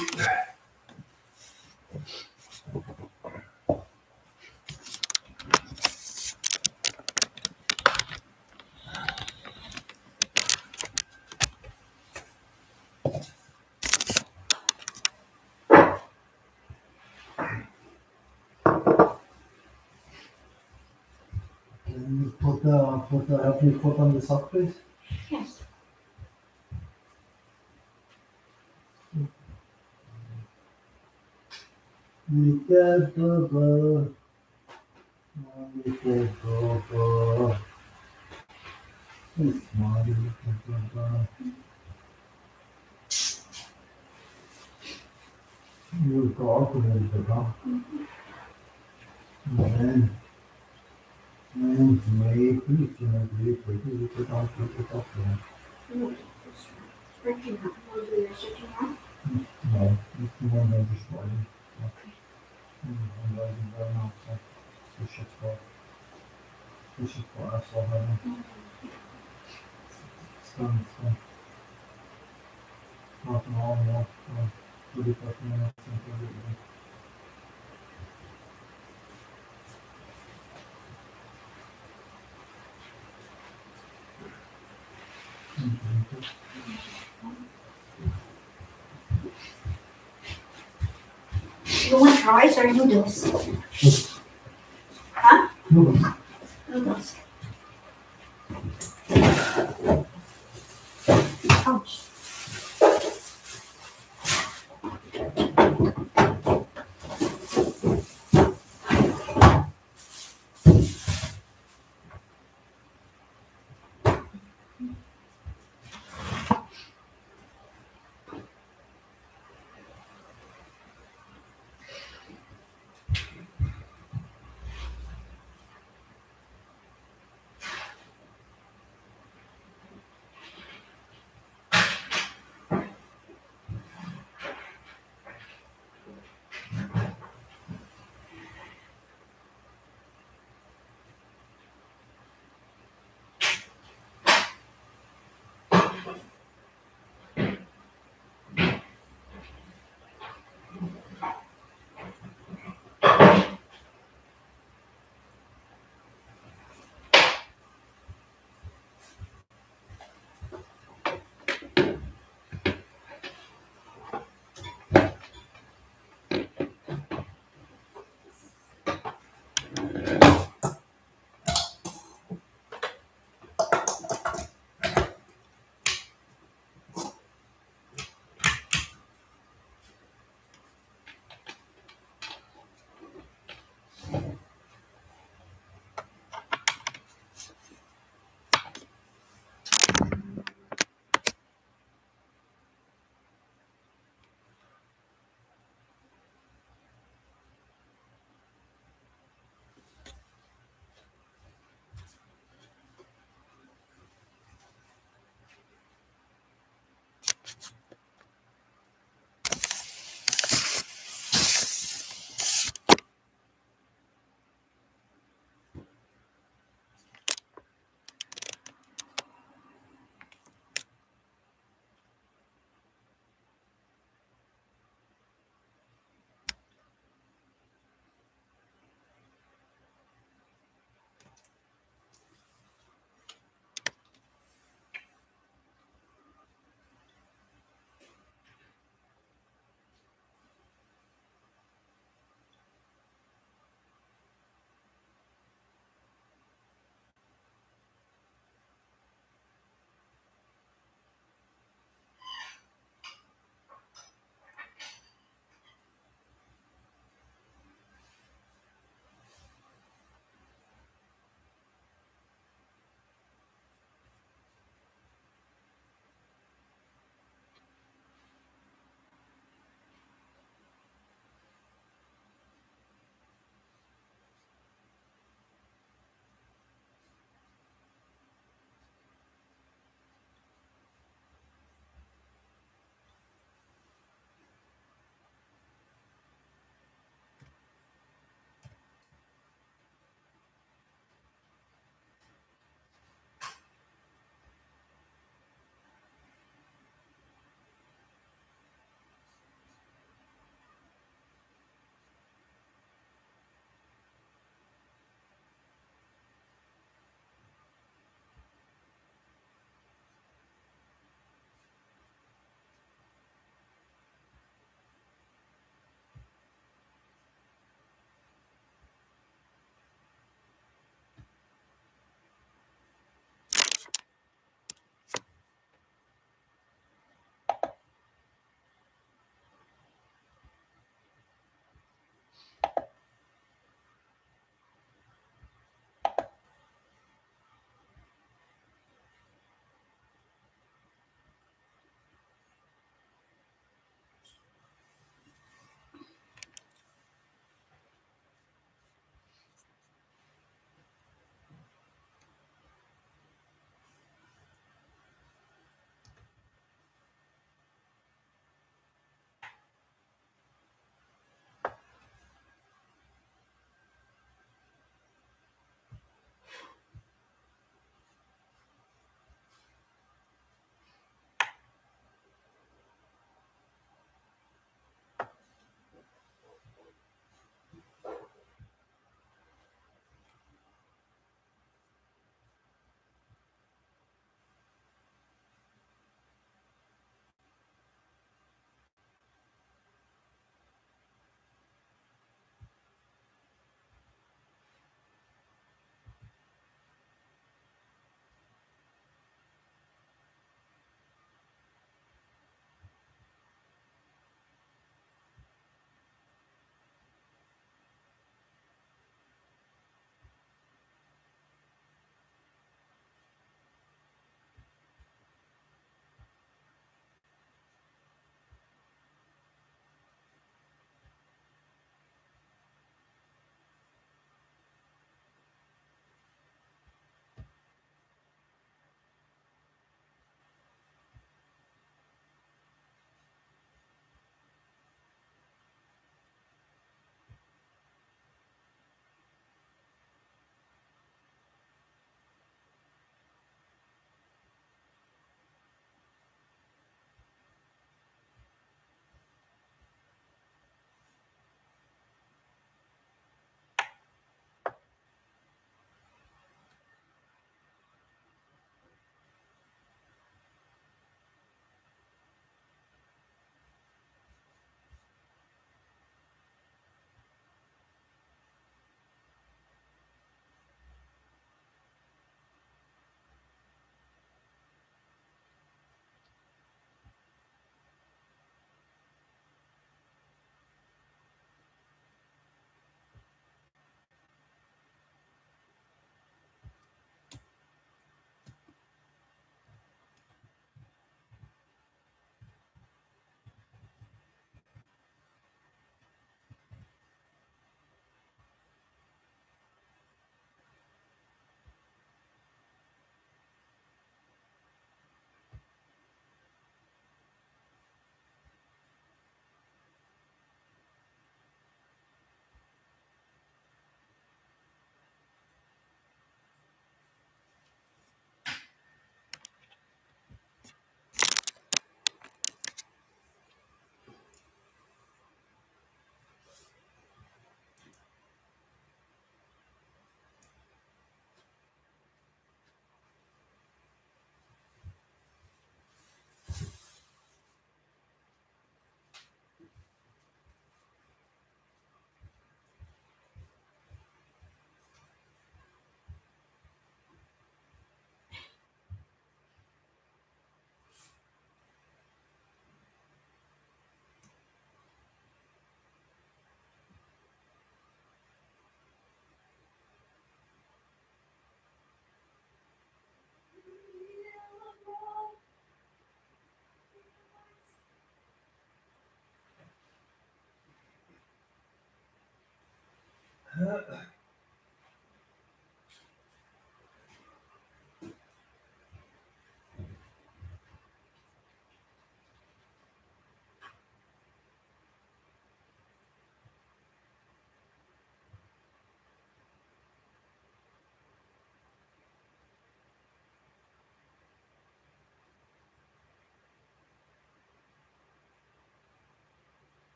Can you help me put on the sock, please? Yes. You've got alcohol, men, make it, you put on No, this one. Working on. Will do your sitting on. no, it's the one that is running. I'm writing right now, so push it for us already. It's done. Half an hour more, 45 minutes until we You want rice or noodles? Huh? Noodles. Noodles. Ouch.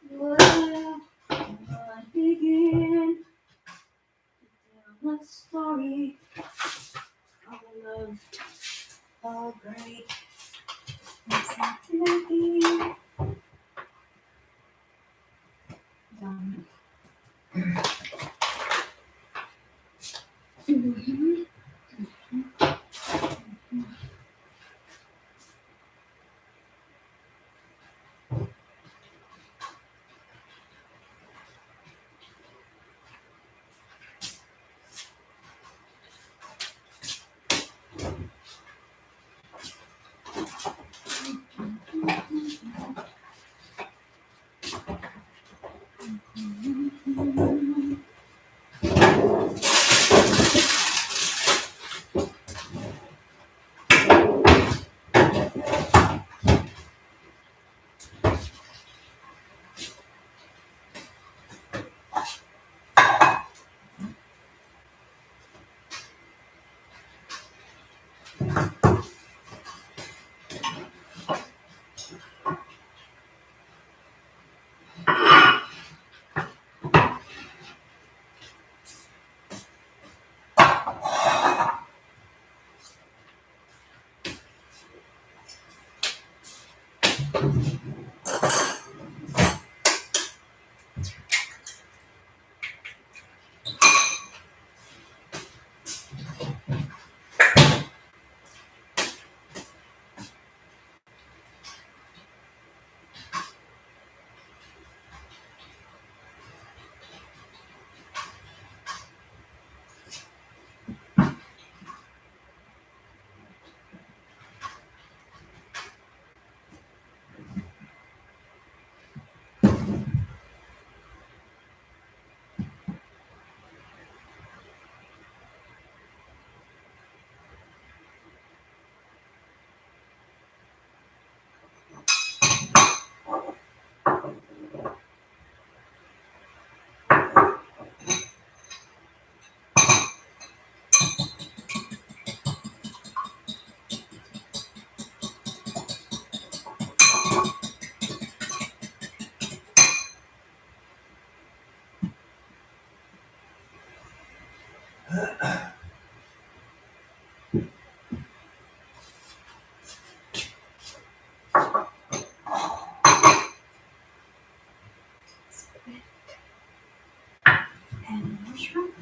Where I begin to tell a story of a love so great and something done. Squid and mushroom.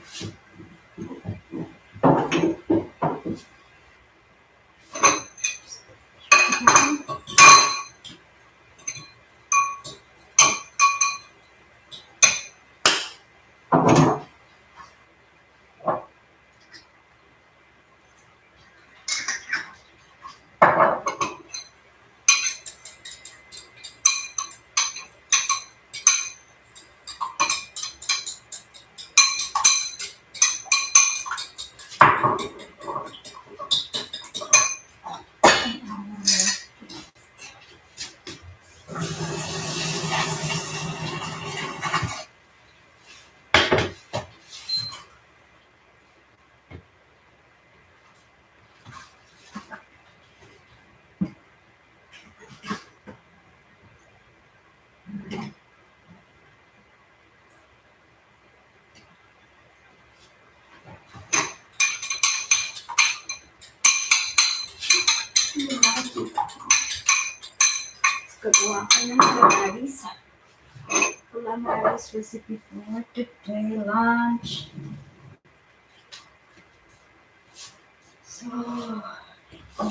Gagawa ko ng calamaris recipe for today lunch. So,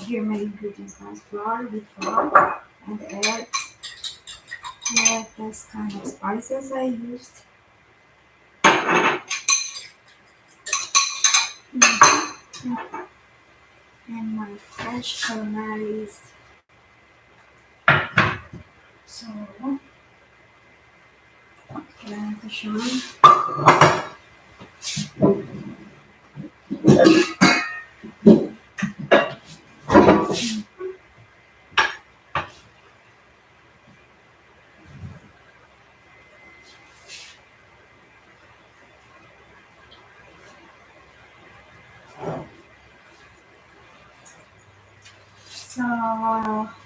here my ingredients are flour, wheat flour, and eggs. Yeah, this kind of spices I used. And my fresh calamaris. So, kailangan ko siyang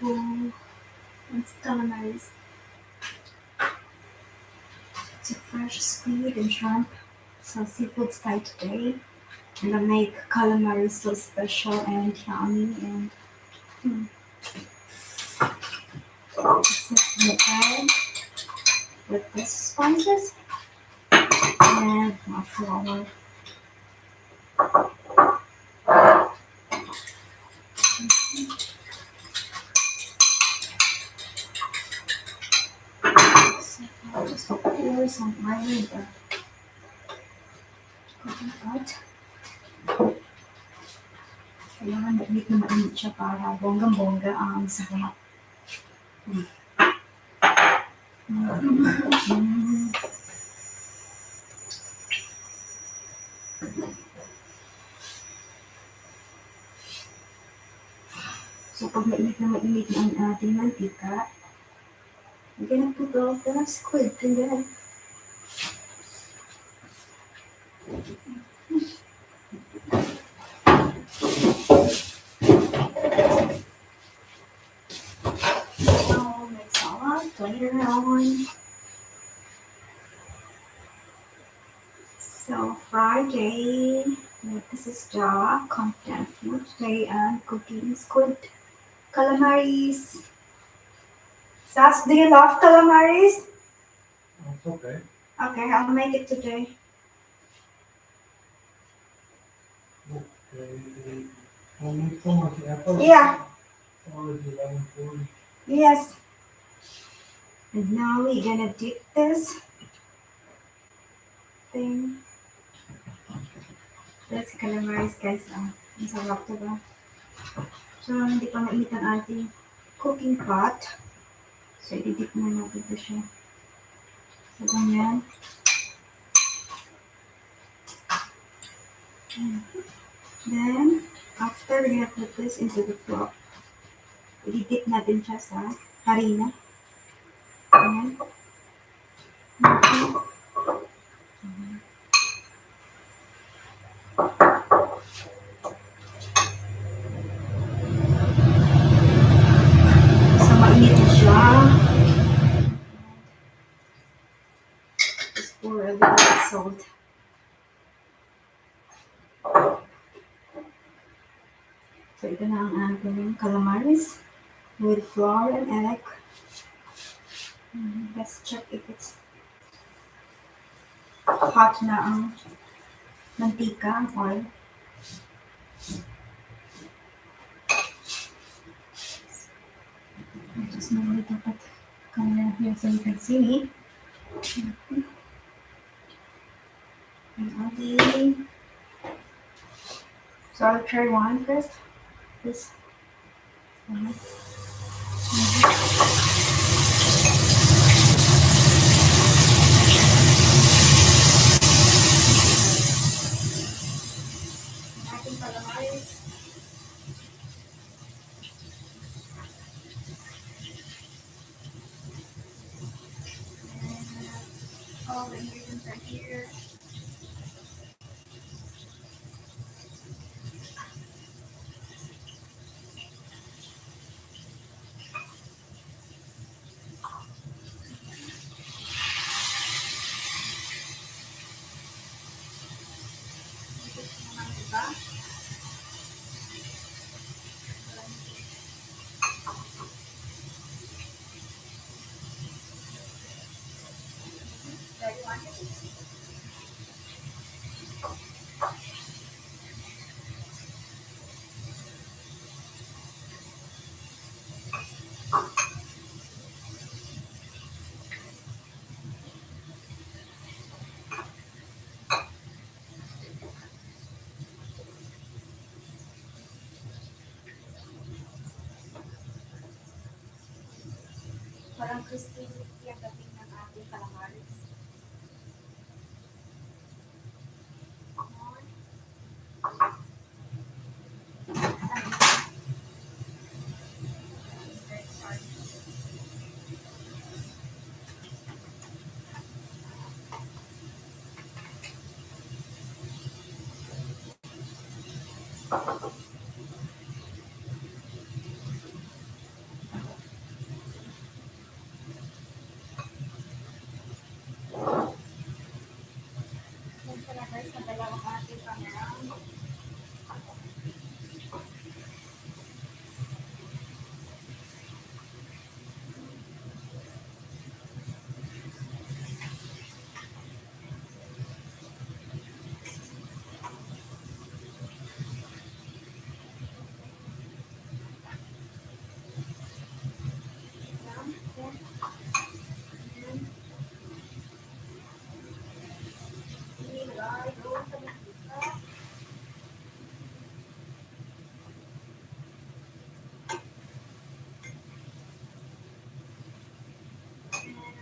who wants calamaris? It's a fresh squid and shrimp. So seafood style today. And I make calamari so special and yummy and it's an egg with the spices and my flour. So I'll just pour some oil in the cooking pot. Kailangan mainit na mainit siya para bonggang-bongga ang sarap. So pag mainit na ang ating mantika, lagyan natin ito ng squid. Ganyan. So mix all up later on. So Friday, this is the content for today and cooking squid calamaris. Sas, do you love calamaris? It's okay. Okay, I'll make it today. Okay. Only so much apple. Yeah. Already 11:40. Yes. And now we're gonna dip this thing. That's calamaris guys. Ang sarap diba? So, hindi pa mainit ang ating cooking pot. So, i-dip na natin ito siya. So, ganyan. Then, after we're gonna put this into the flour. I-dip natin siya sa harina. Ganyan. So, mainit na siya. Just pour a little bit salt. So ito na ang ating calamaris with flour and egg. Let's check if it's hot na ang mantika, ang oil. Just move a little bit camera here so you can see me. And ating solitary one first. This. Ating calamaris. And all the ingredients are here. Diba? Very wonderful. Parang crispy-crispy ang dating ng ating calamaris. Yan pala guys, nadala ang ating camera.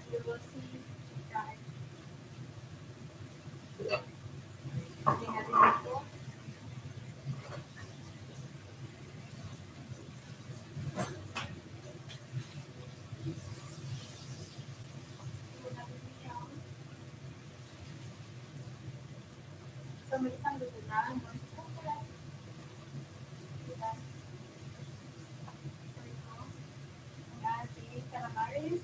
You will see that lagyan natin dito. So may isang luto na. Diba? So ito, ang ating calamaris.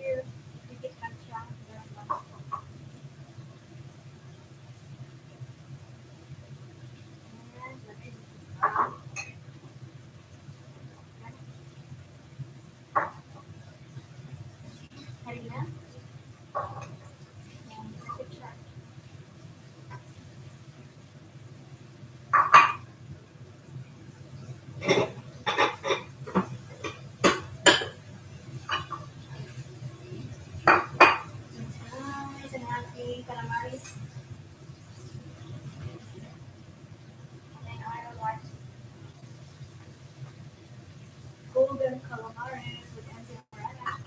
Here, dikitan siya. Harina. Nice ang ating calamaris. And I like golden calamaris with ensalada.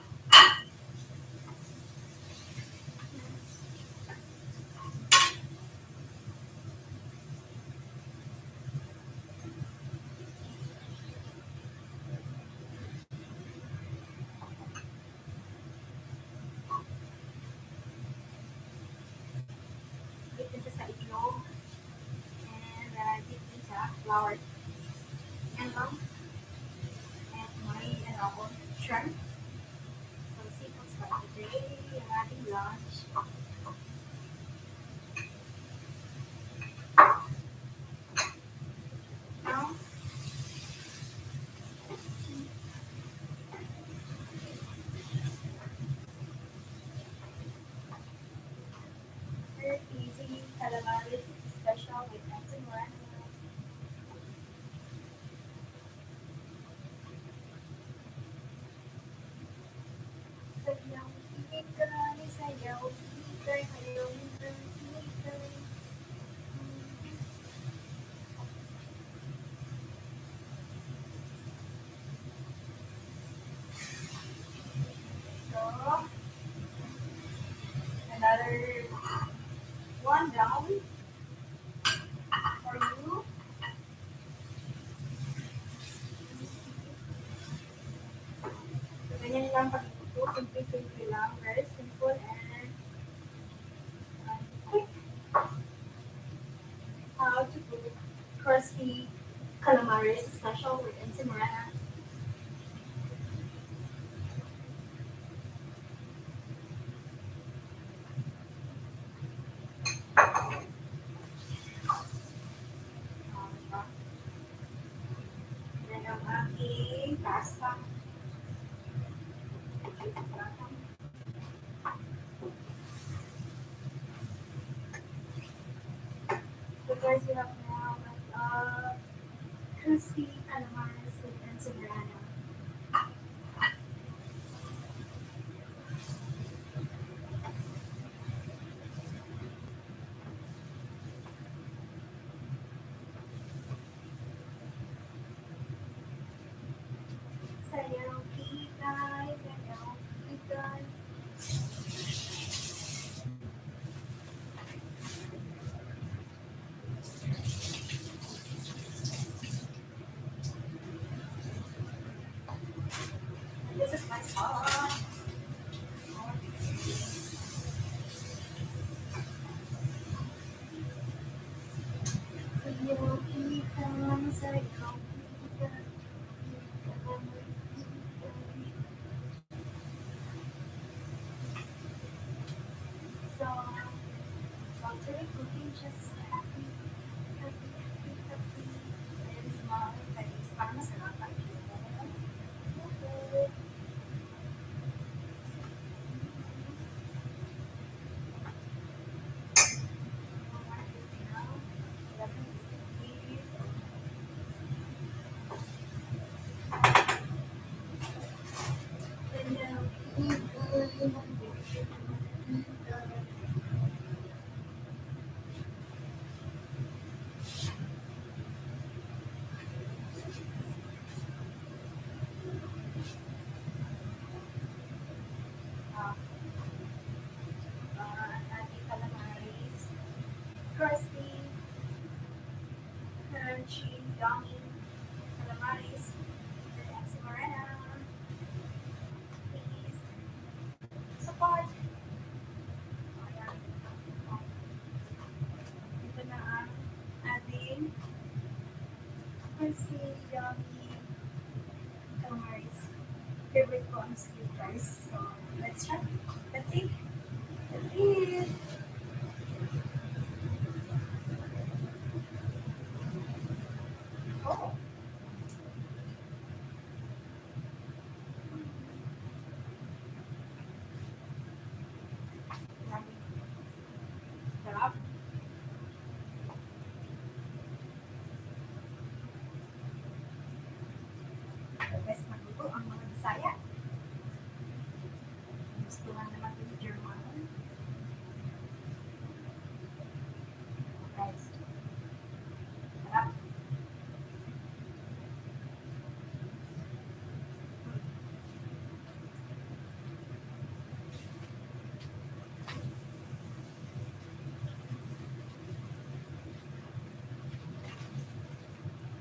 flour and and may shrimp. So, seafood for today, yung ating lunch. Now, we're easy calamaris special with Ensign Moreno. Sayaw, ikay, sayaw, ikay, sayaw, ikay, ikay. So, another one down for you. So, ganyan lang pag-ito. Simple lang. Very simple and quick. How to cook crispy calamaris special with ensimorana. Then ang aking pasta. So guys, you have now crispy calamaris with ensimorana. Sayaw, ikay, sayaw, ikay. And this is my sauce. Sayaw, ikay, sayaw, ikay. So, actually cooking just happy, happy, happy, happy. And small things para masarap ang iyon. Okay. Ating calamaris, crispy, crunchy, yummy calamaris with ensimorana. Please support. Ayan. Ito na ang ating crispy, yummy calamaris. Favorite ko ang sweet rice. So, let's try. Let's see. Let's eat. Oh. Yummy. Sarap. The best magluto ang mga Bisaya. Gusto nga naman ito ni German. Guys. Sarap.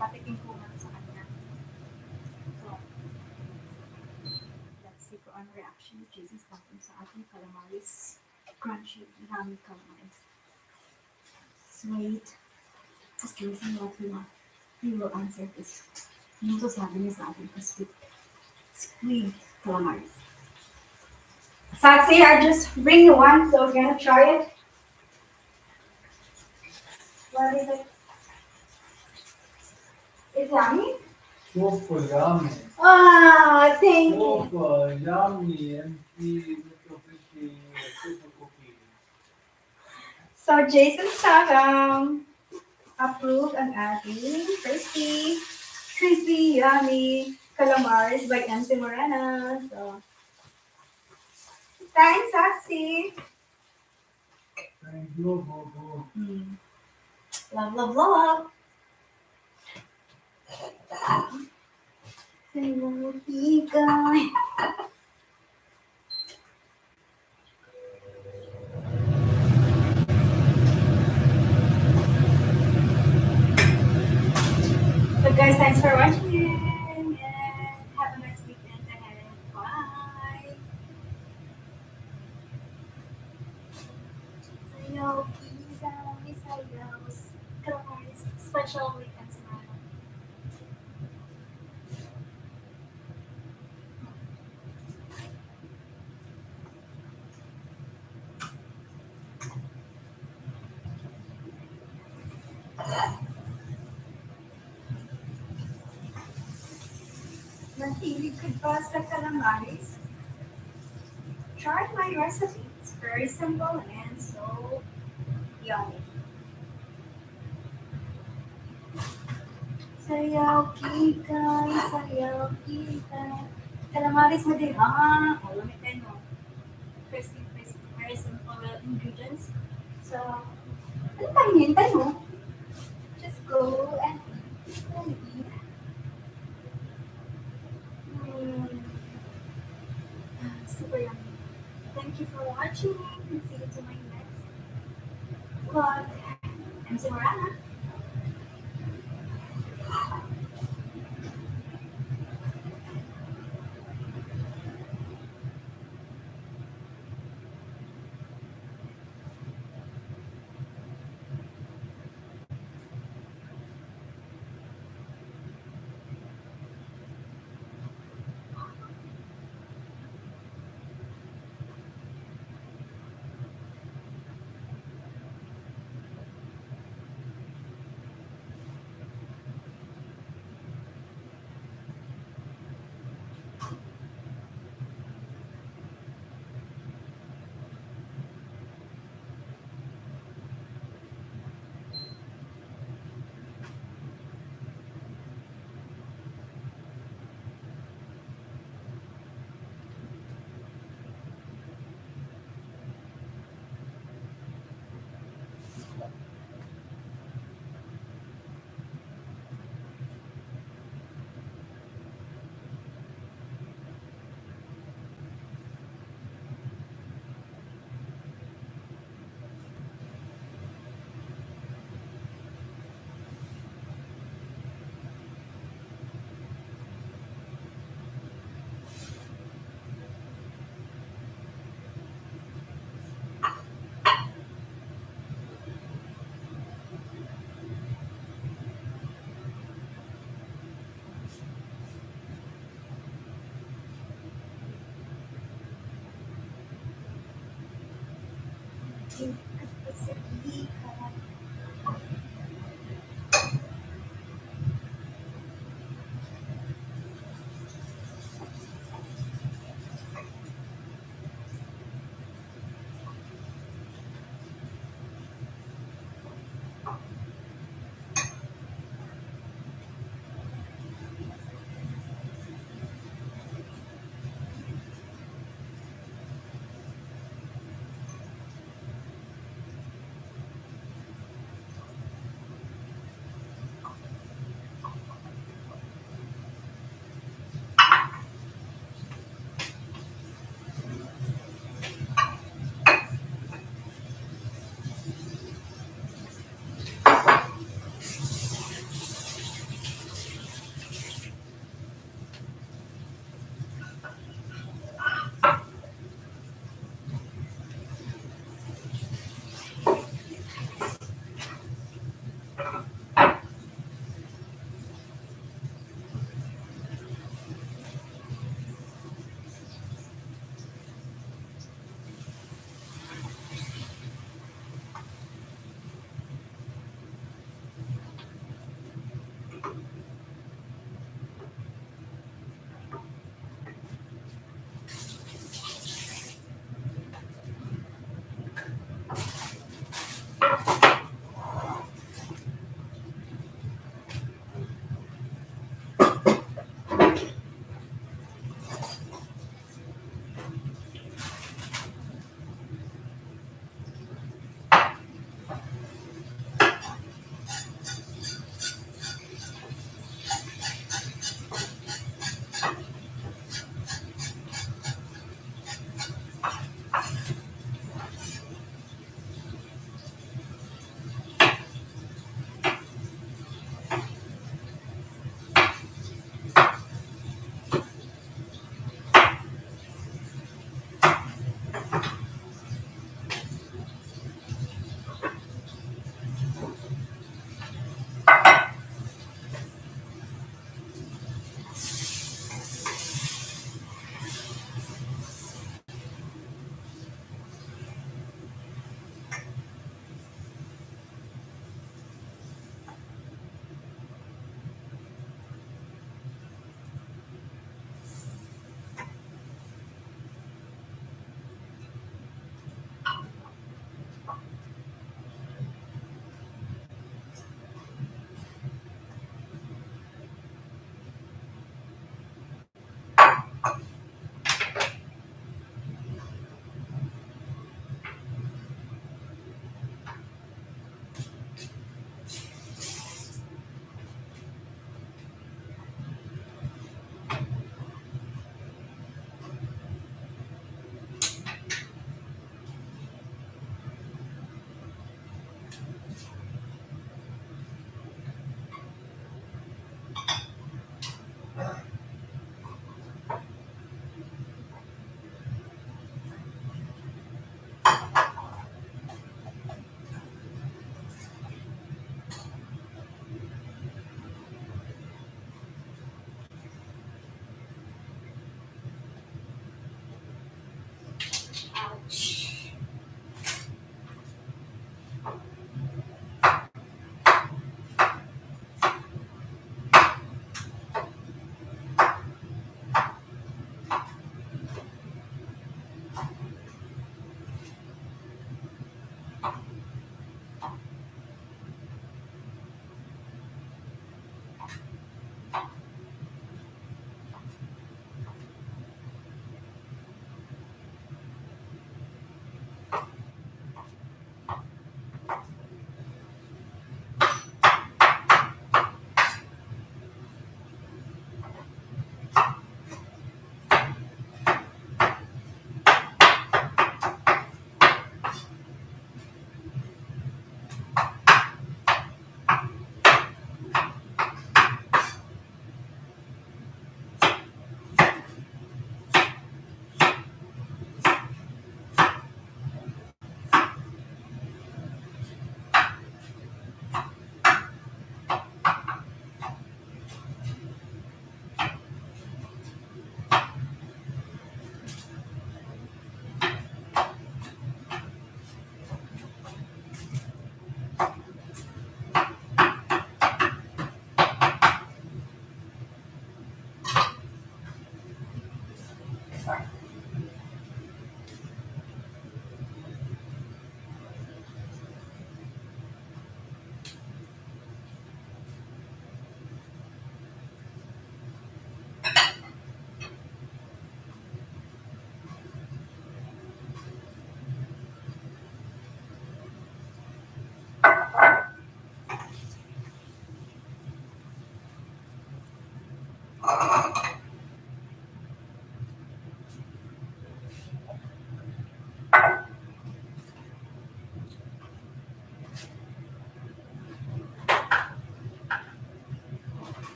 Patikin ko nga sa kanya. So, let's see kung ano reaction ni Jesus natin sa ating calamaris. Crunchy, yummy calamaris. Sweet. Just listen what we want. he will answer this. Yung sasabi niya sa akin kasi squid calamari. Satsy, I just bring you one, so we're gonna try it. What is it? It's yummy? Super yummy. Ah, thank you. Super yummy and little pretty super cookie. So, Jason Statham approved ang ating crispy, yummy calamars by MC Morana. So, thanks, Satsy. Thank you, Bobo. Love, love, love. Hello, Hika. So guys, thanks for watching and have a nice weekend ahead. Bye. Sayo, Hika, Sayo, calamars, special weekend smile. Nahilig ka ba sa calamares? Try my recipe. It's very simple and so yummy. Sayaw kita, sayaw kita. Calamares mo din. Ah, alam mo no. Crispy, crispy. Very simple ingredients. So, ano pa hinihintay mo? Just go and eat. Mm, super yummy. Thank you for watching and see you to my next vlog. I'm Simorana.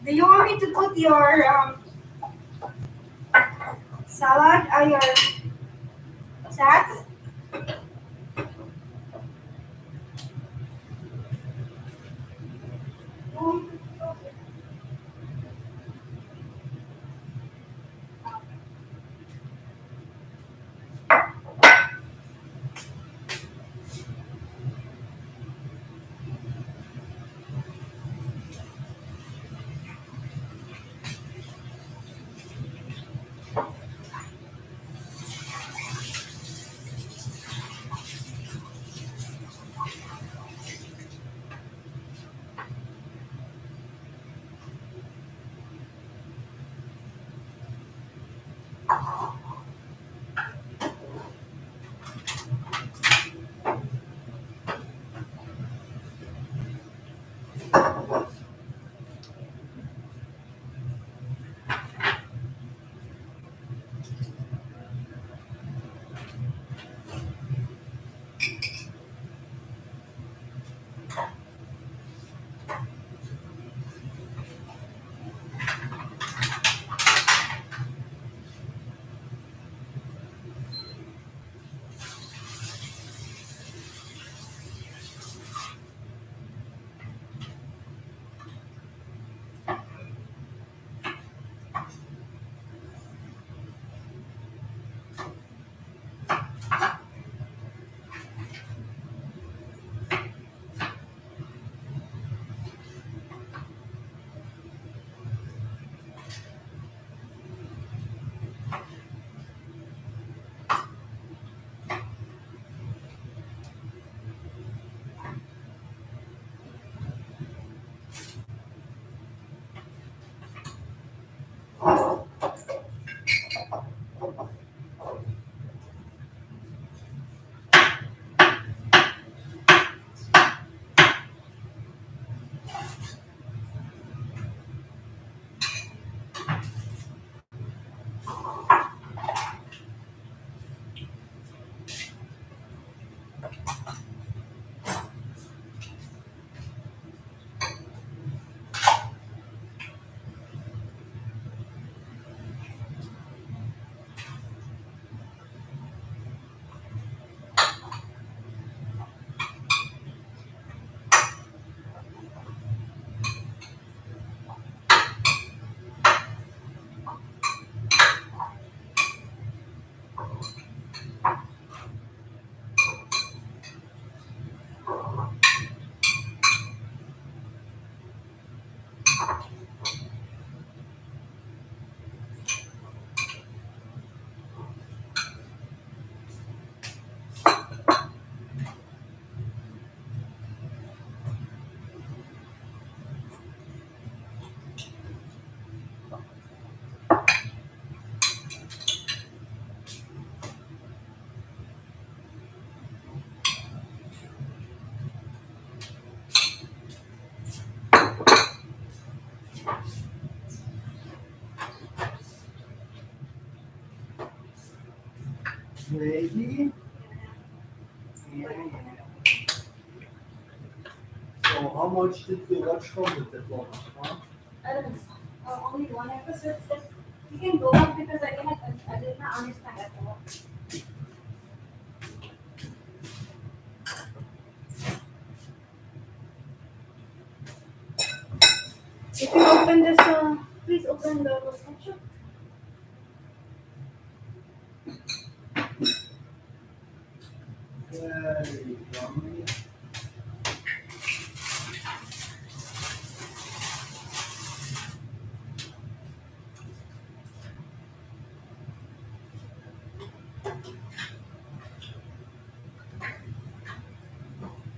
Do you want me to put your salad or your sats? Maybe. Yeah, yeah. So how much did you watch from the diploma? Huh? I don't know. Only one episode. You can go on because I did not understand at all. If you open this, please open the section. Very yummy.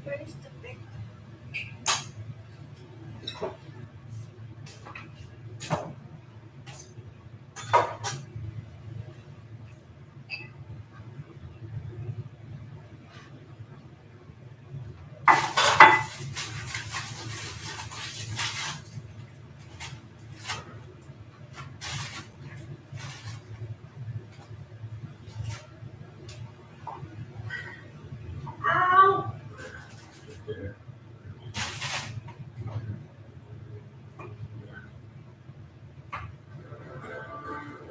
Where is the big? Ow!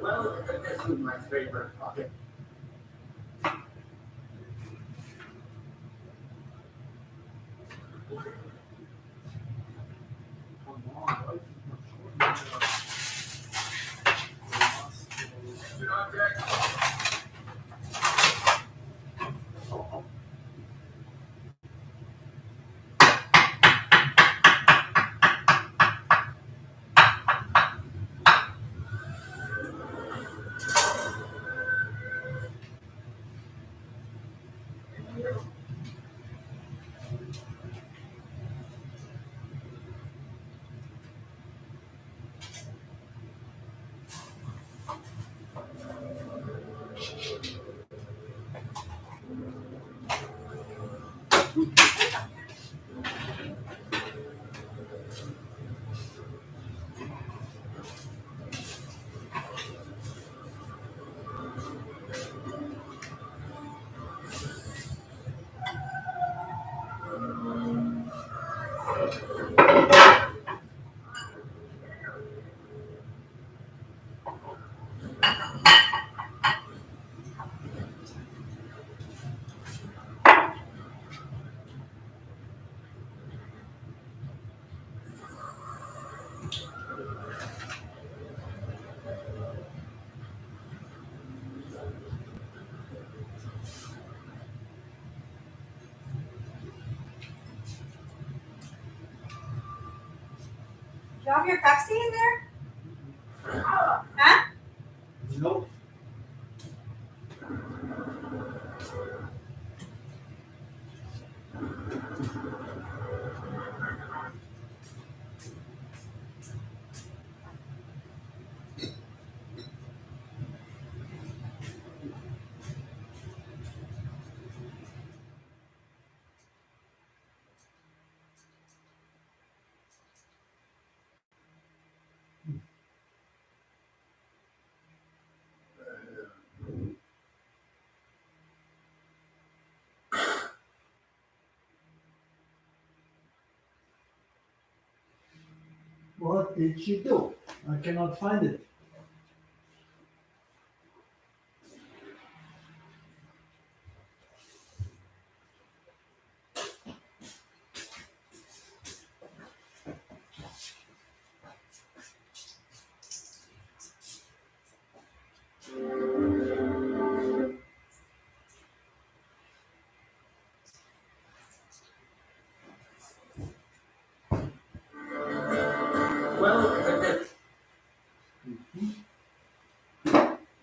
Well, this is my favorite pocket. Come on, why is it not showing? Do you have your Pepsi in there? Huh? Nope. What did she do? I cannot find it. Well,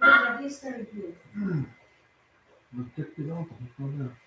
Yeah, he's very good. But check it out. It's not there.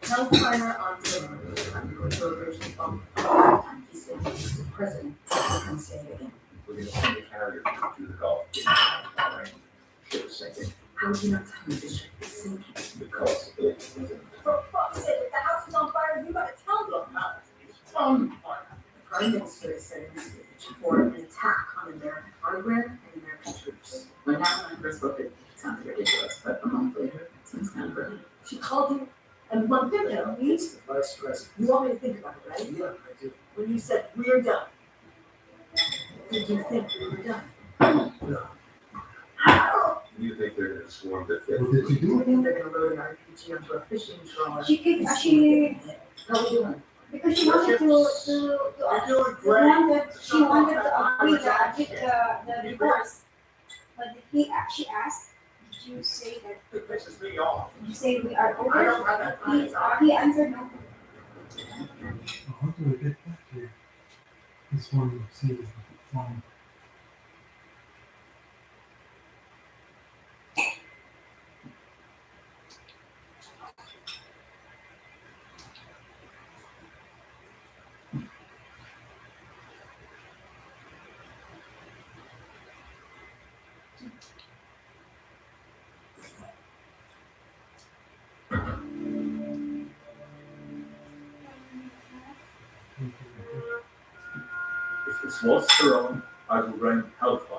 Hellfire on Twitter. I'm going to version from he said he's the president. I can say it again. We're going to send a carrier to the Gulf. All right. Ship sinking. How do you not tell me this ship is sinking? Because it isn't. For fuck's sake, if the house is on fire, you gotta tell them. It's on fire. The Prime Minister is setting the stage for an attack on American hardware and American troops. When Hannah and I first looked at it, it sounded ridiculous, but a month later, it seems kind of brilliant. She called you and lumped it in. It's the vice president. You want me to think about it, right? Yeah, I do. When you said, we're done, did you think we were done? No. You think they're gonna swarm the fifth? What did you do? I think they're gonna load an RPG onto a fishing trawler. She How we doing? because she wanted to she wanted to agree the divorce. But she asked, did you say that, It pisses me off. did you say we are I over? don't have that kind of time. He answered no. How do I get back here? This one says phone. If this was her own, I would rain hellfire.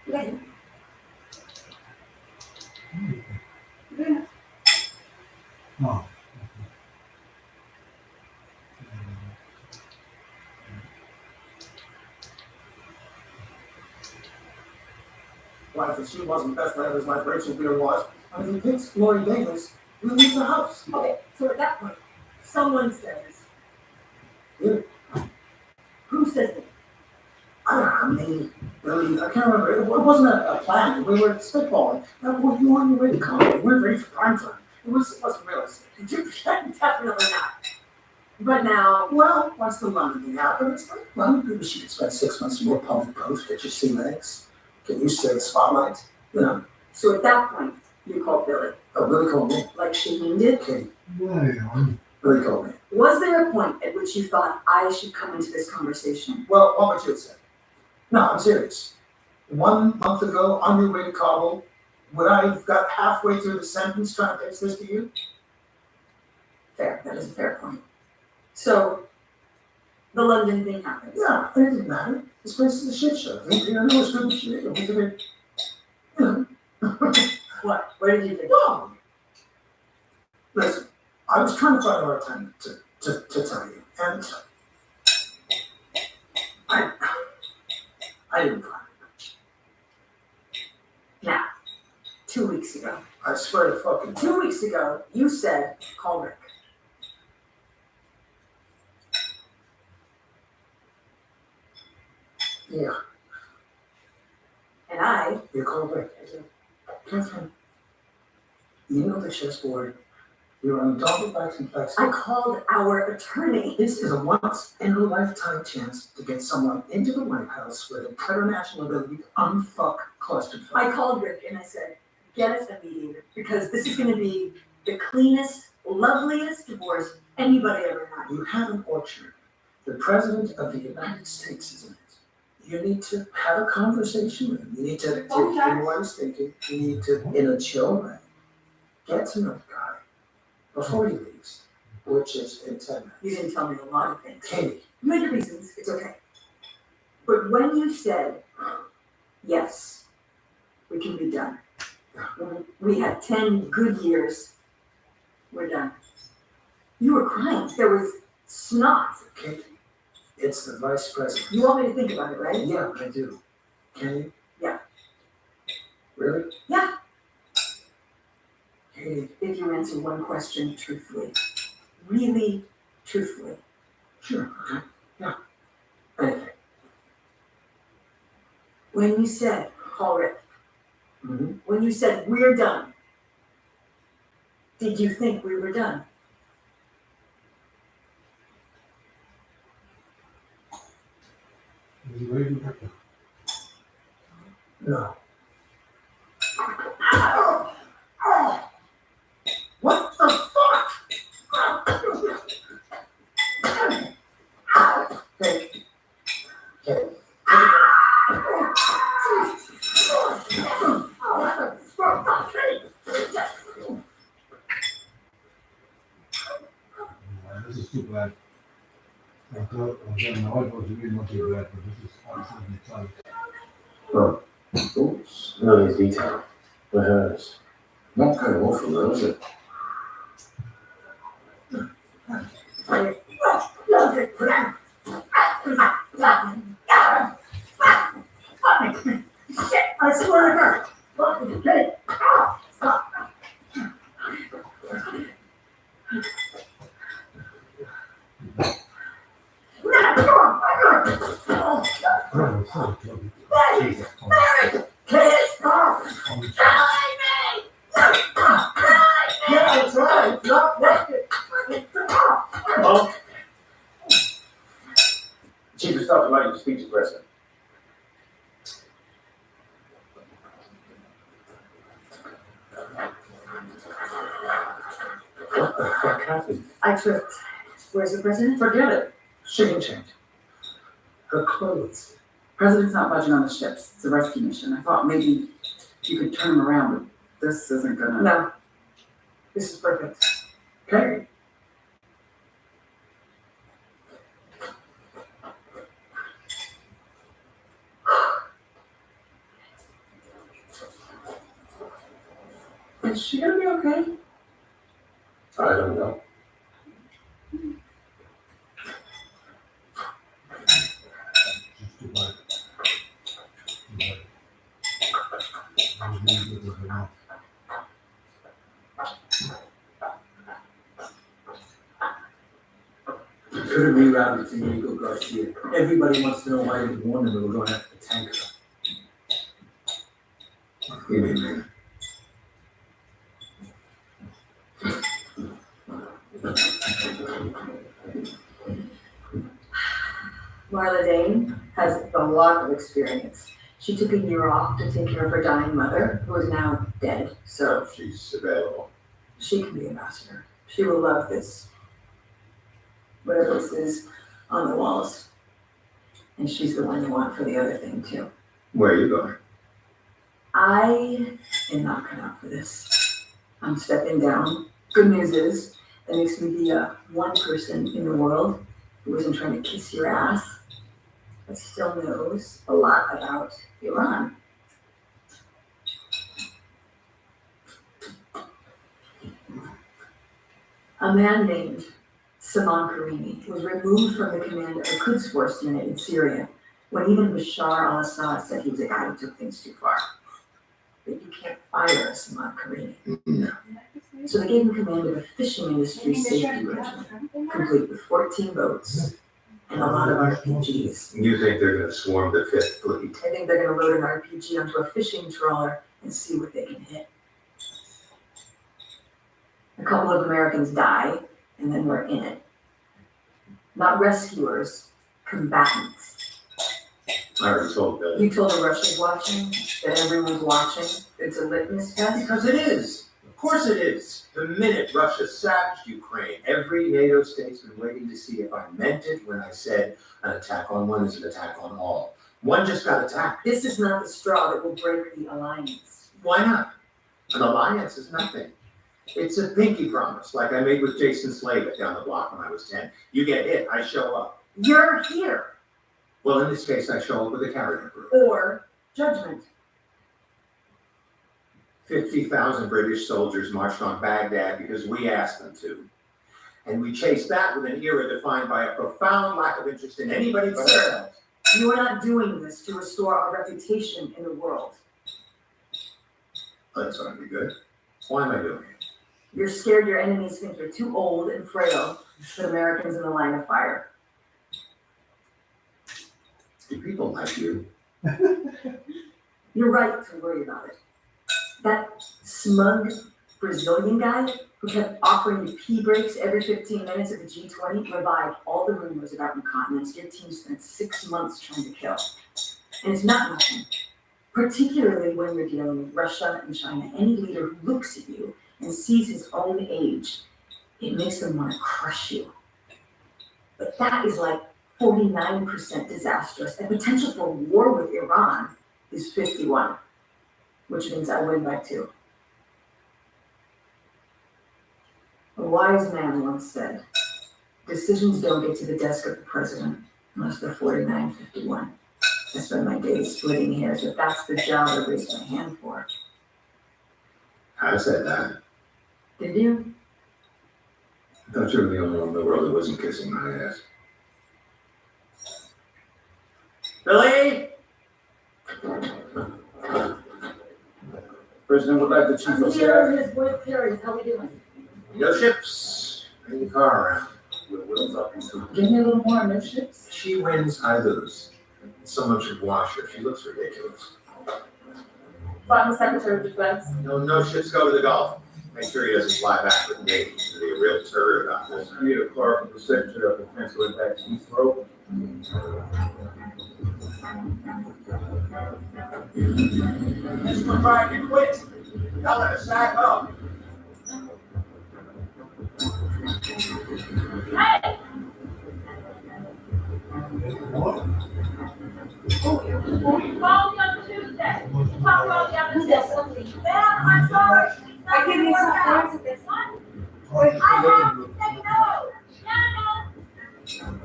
Good. Good. Oh. Wife, if she wasn't best friend as my Rachel Beer was, I mean, Vince Lori Davis, we leave the house. Okay, so at that point, someone says. You? Who says it? I mean, really, I can't remember. It wasn't a plan. We were spitballing. Well, you were on your way to college. We weren't ready for prime time. It wasn't realistic. Definitely not. But now, Well, once the London thing happened, it's like, well, maybe she could spend 6 months in your public post, get your sea legs, get used to the spotlight. You know, so at that point, you called Billy, oh, Billy called me. like Shaheen did. Katie, Yeah. Billy called me. Was there a point at which you thought I should come into this conversation? Well, what would you say? No, I'm serious. 1 month ago, on your way to Kabul, would I have got halfway through the sentence trying to pitch this to you? Fair, that is a fair point. So, the London thing happens. Yeah, it didn't matter. This place is a shit show. You know, it's good shit. We did it, you know. What? Where did you think? Well, listen, I was trying to find a hard time to tell you, and I didn't find it. Now, 2 weeks ago. I swear to fucking 2 weeks ago, you said, call Rick. Yeah, And I, you called Rick. Catherine, you know the chessboard. You're undaunted by complexity. I called our attorney. This is a once-in-a-lifetime chance to get someone into the White House with a preternational ability to unfuck clusterfuck. I called Rick and I said, get us a mediator because this is going to be the cleanest, loveliest divorce anybody ever had. You have an orchard. The President of the United States is in it. You need to have a conversation with him. You need to hear what he's thinking. You need to, in a chill way, get to know the guy before he leaves, which is in 10 minutes. You didn't tell me a lot of things. Katie, You had your reasons, it's okay. But when you said, yes, we can be done. We had 10 good years, we're done. You were crying, there was snot. Katie, it's the Vice President. You want me to think about it, right? Yeah, I do. Can you? Yeah. Really? Yeah. Katie, If you answer one question truthfully, really truthfully. sure, okay. Yeah. Anything. When you said, call Rick, Mm-hmm. when you said, we're done, did you think we were done? Is he ready to back up? No. What the fuck? Hey. Hey. This is too bad. I thought, again, my wife was really not too bad, but this is absolutely tight. Oops, no needs detail. But hers. Not kind of awful though, is it? Shit, I swear to God. Fucking okay. Stop. Oh, sorry, Chloe. Jesus, come on. Kids, stop. Come on. Yeah, that's right. Not working. Oh. Chief of Staff would like you to speak to the President. What the fuck happened? I tripped. Where's the president? Forget it. She can change. Her clothes. President's not budging on the ships. It's a rescue mission. I thought maybe you could turn him around, but this isn't gonna. No. This is perfect. Okay. Is she gonna be okay? I don't know. She's too bad. Too bad. I was really good with her mouth. Could have rerouted to Diego Garcia. Everybody wants to know why you warned them we were going after the tanker. You mean me? Marla Dane has a lot of experience. She took a year off to take care of her dying mother, who is now dead, so She's available. she can be ambassador. She will love this. Whatever this is on the walls. And she's the one you want for the other thing, too. Where are you going? I am not cut out for this. I'm stepping down. Good news is, that makes me the one person in the world who isn't trying to kiss your ass, but still knows a lot about Iran. A man named Salman Karimi was removed from the command of the Quds Force unit in Syria when even Bashar al-Assad said he was a guy who took things too far. But you can't fire Salman Karimi. No. So they gave him command of a fishing industry safety regiment, complete with 14 boats and a lot of RPGs. You think they're going to swarm the Fifth Fleet? I think they're going to load an RPG onto a fishing trawler and see what they can hit. A couple of Americans die, and then we're in it. Not rescuers, combatants. I already told Billy. You told the Russians watching that everyone's watching. It's a litmus test. Because it is. Of course it is. The minute Russia savaged Ukraine, every NATO state's been waiting to see if I meant it when I said an attack on one is an attack on all. One just got attacked. This is not the straw that will break the alliance. Why not? An alliance is nothing. It's a pinky promise, like I made with Jason Slavik down the block when I was 10. You get hit, I show up. You're here. Well, in this case, I show up with a carrier group. Or judgment. 50,000 British soldiers marched on Baghdad because we asked them to. And we chased that with an era defined by a profound lack of interest in anybody but Sir. ourselves. You are not doing this to restore our reputation in the world. Oh, that's going to be good. Why am I doing it? You're scared your enemies think you're too old and frail to put Americans in the line of fire. Do people like you? You're right to worry about it. That smug Brazilian guy who kept offering you pee breaks every 15 minutes at the G20 revived all the rumors about incontinence your team spent 6 months trying to kill. And it's not nothing. particularly when you're dealing with Russia and China. Any leader who looks at you and sees his own age, it makes them want to crush you. But that is like 49% disastrous. The potential for war with Iran is 51, which means I win by 2. A wise man once said, decisions don't get to the desk of the president unless they're 49-51. I spend my days splitting hairs, but that's the job I raised my hand for. I said that. Did you? I thought you were the only one in the world that wasn't kissing my ass. Billy? President would like the chief I'm of here, staff. his voice carries. How we doing? No ships. Bring the car around. We'll talk to you. Give me a little more no ships. She wins, I lose. Someone should wash her. She looks ridiculous. I'm the Secretary of Defense. No ships go to the Gulf. Make sure he doesn't fly back with me. He's gonna be a real turd about this. I need a car from the Secretary of Defense going back to Heathrow. Mr. McBride, you quit. Y'all let us back up. Hey! What? Call me on Tuesday. Talk about the other day. Ma'am, I'm sorry. I give you some answer to this. I have to say no. No.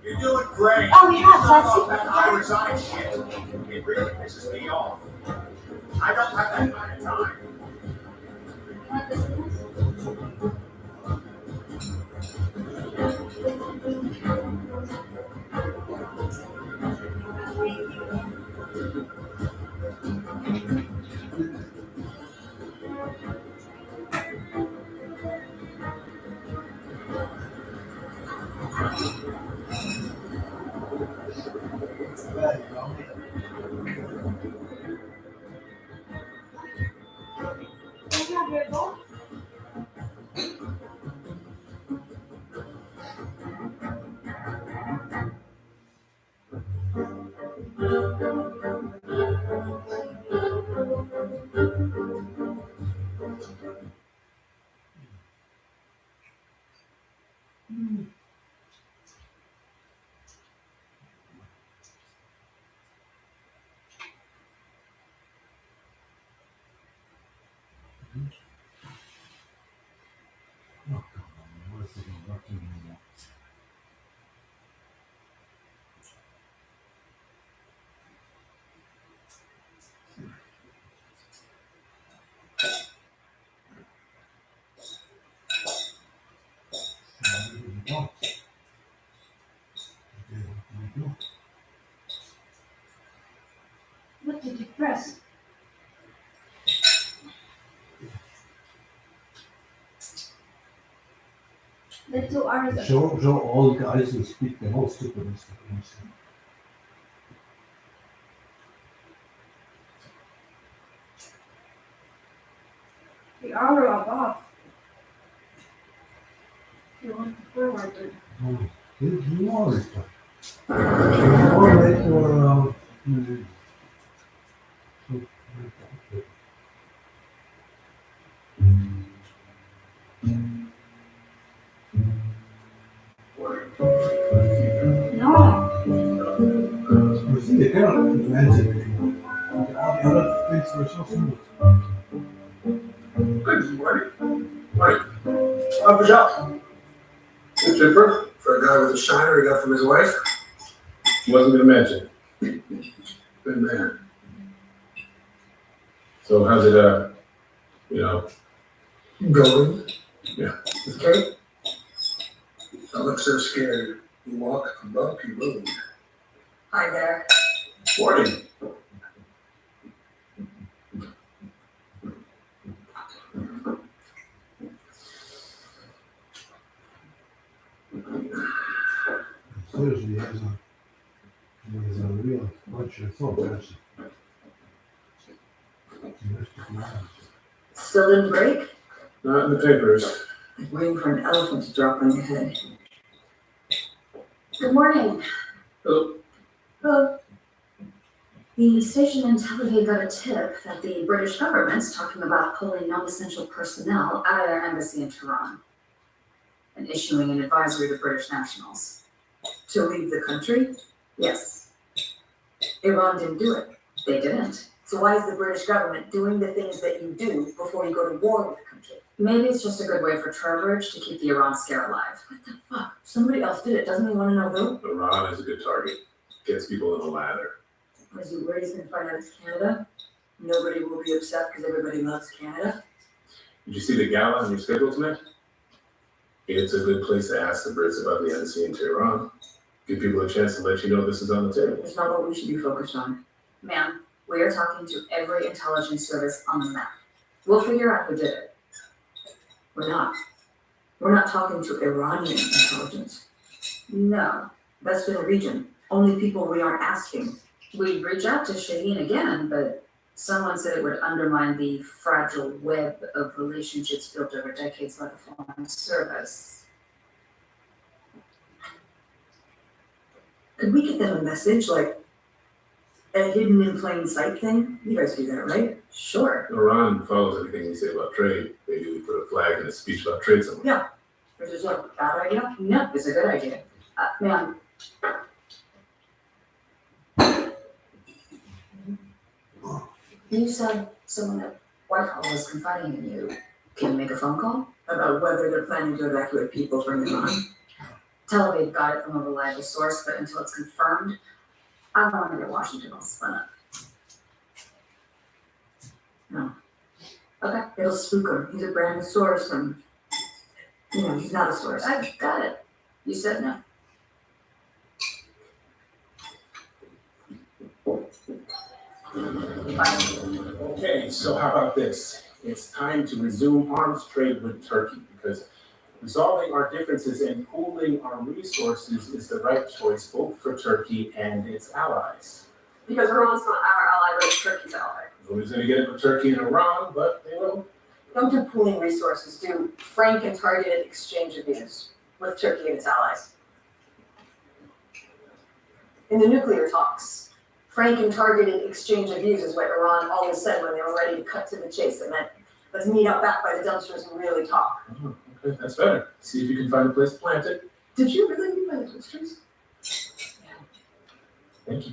You're doing great. Oh, yeah, that's it. That I resign shit. It really pisses me off. I don't have that kind of time. What did you press? The 2 hours. Show all guys who speak the whole stupid information. The hour above. You want to forward it. You are it. You are it or No. you see the girl imagine. All the other things were so smooth. Good morning. Morning. Up a shot. Good tripper. For a guy with a shiner he got from his wife. Wasn't gonna mention. Good man. So how's it, Going. Yeah. With Kate? Don't look so scared. You walk a bumpy road. Hi there. morning? Seriously, he has a real bunch of thought, actually. Still didn't break? Not in the papers. I'm waiting for an elephant to drop on your head. Good morning. Hello. Hello. The station in Tel Aviv got a tip that the British government's talking about pulling non-essential personnel out of their embassy in Tehran and issuing an advisory to British nationals. To leave the country? Yes, Iran didn't do it. they didn't. So why is the British government doing the things that you do before you go to war with the country? Maybe it's just a good way for Trowbridge to keep the Iran scare alive. What the fuck? Somebody else did it. Doesn't he want to know who? Iran is a good target. Gets people in a lather. Is he worried he's going to find out it's Canada? Nobody will be upset because everybody loves Canada. Did you see the gala on your schedule tonight? It's a good place to ask the Brits about the embassy in Tehran. Give people a chance to let you know this is on the table. It's not what we should be focused on. Ma'am, we are talking to every intelligence service on the map. We'll figure out who did it. We're not. We're not talking to Iranian intelligence. No, That's for the region. Only people we aren't asking. we'd reach out to Shaheen again, but someone said it would undermine the fragile web of relationships built over decades by the Foreign Service. Could we get them a message, like a hidden in plain sight thing? You guys do that, right? Sure. Iran follows everything we say about trade. They usually put a flag in a speech about trade somewhere. Or just like a bad idea? No, it's a good idea. Ma'am. You said someone at Whitehall was confiding in you. Can you make a phone call? About whether they're planning to evacuate people from Iran. Tel Aviv got it from a reliable source, but until it's confirmed, I don't want to get Washington all spun up. No. Okay, It'll spook him. He's a brand new source and, he's not a source. I got it. You said no. Bye. Okay, so how about this? It's time to resume arms trade with Turkey because resolving our differences and pooling our resources is the right choice both for Turkey and its allies. Because Iran's not our ally, but it's Turkey's ally. Nobody's going to get it for Turkey and Iran, but they will. Don't do pooling resources, do frank and targeted exchange of views with Turkey and its allies. In the nuclear talks, frank and targeted exchange of views is what Iran always said when they were ready to cut to the chase. It meant, let's meet up back by the dumpsters and really talk. Oh, okay, that's better. See if you can find a place to plant it. Did you really meet by the dumpsters? Thank you.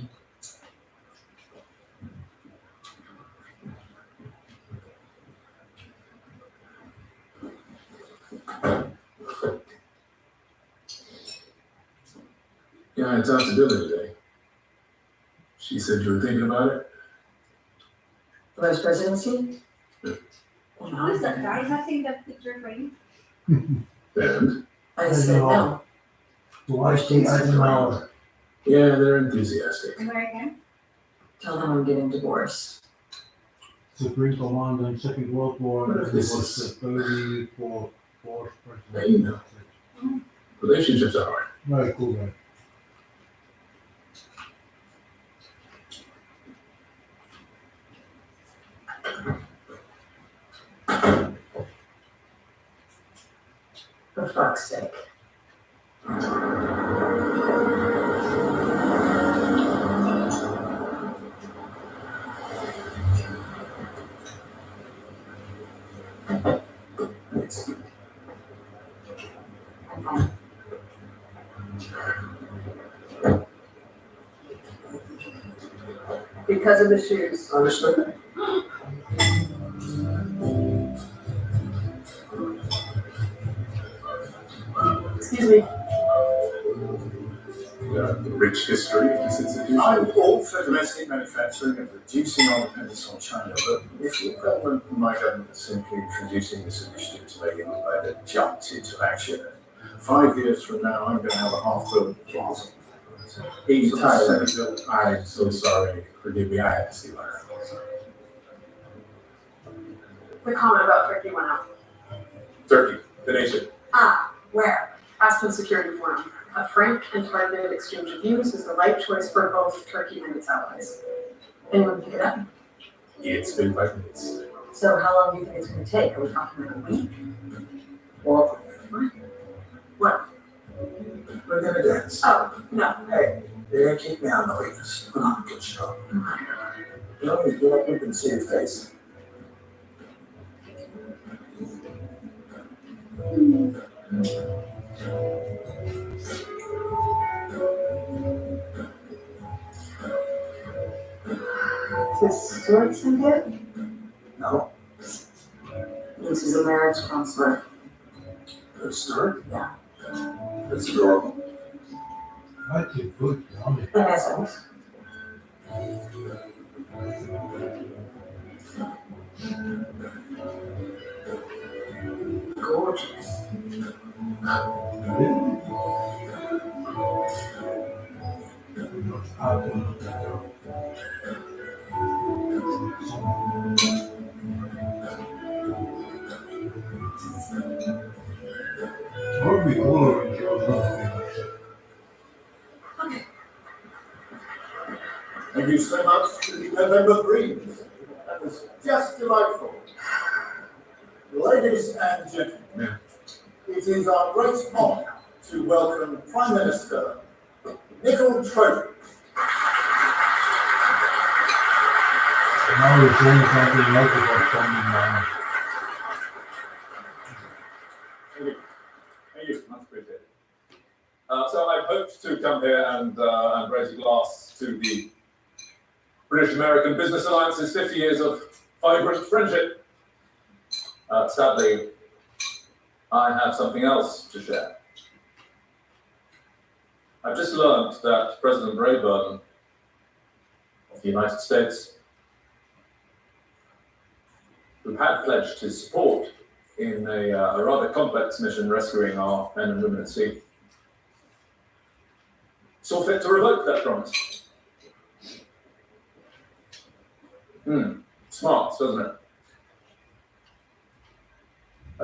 Yeah, I talked to Billy today. She said you were thinking about it. Vice presidency? Yeah. Well, Who's that no. guy? Is that seeing that picture for you? And I said no. Washington, Eisenhower. yeah, they're enthusiastic. American? Tell them I'm getting divorced. Supreme Commander in Second World War. What if this was is- the 34th Yeah, you know. Relationships are hard. Very cool guy. For fuck's sake. Because of the shoes. Understood? Excuse me. Got a rich history of this institution. I'm all for domestic manufacturing and reducing our dependence on China, but if your government and my government are simply introducing this initiative to make it look like they jumped into action, 5 years from now, I'm going to have a half-built plaza. He's tired. I'm so sorry. Forgive me, I had to see that. The comment about Turkey went out. Turkey, the nation. Where? Aspen Security Forum. A frank and targeted exchange of views is the right choice for both Turkey and its allies. Anyone pick it up? It's been 5 minutes. So how long do you think it's gonna take? Are we talking like a week? Well, What? we're gonna dance. Oh, no. Hey, they didn't keep me on the wait list. I'm on a good show. No, you get up, you can see your face. Is this Stuart Syndicate? No, This is a marriage counselor. good start. Yeah. That's adorable. That's a good comment. In essence. Gorgeous. Really? Not happening. Probably cooler in your things. Thank you so much to the November Greens. That was just delightful. Ladies and gentlemen, it is our great honour to welcome Prime Minister Nicol Trowbridge. Now we're saying something else about coming down. Thank you, much appreciated. So I hoped to come here and raise a glass to the British-American Business Alliance's 50 years of vibrant friendship. Sadly, I have something else to share. I've just learned that President Rayburn of the United States, who had pledged his support in a rather complex mission rescuing our men and women at sea, saw fit to revoke that promise. Smart, doesn't it?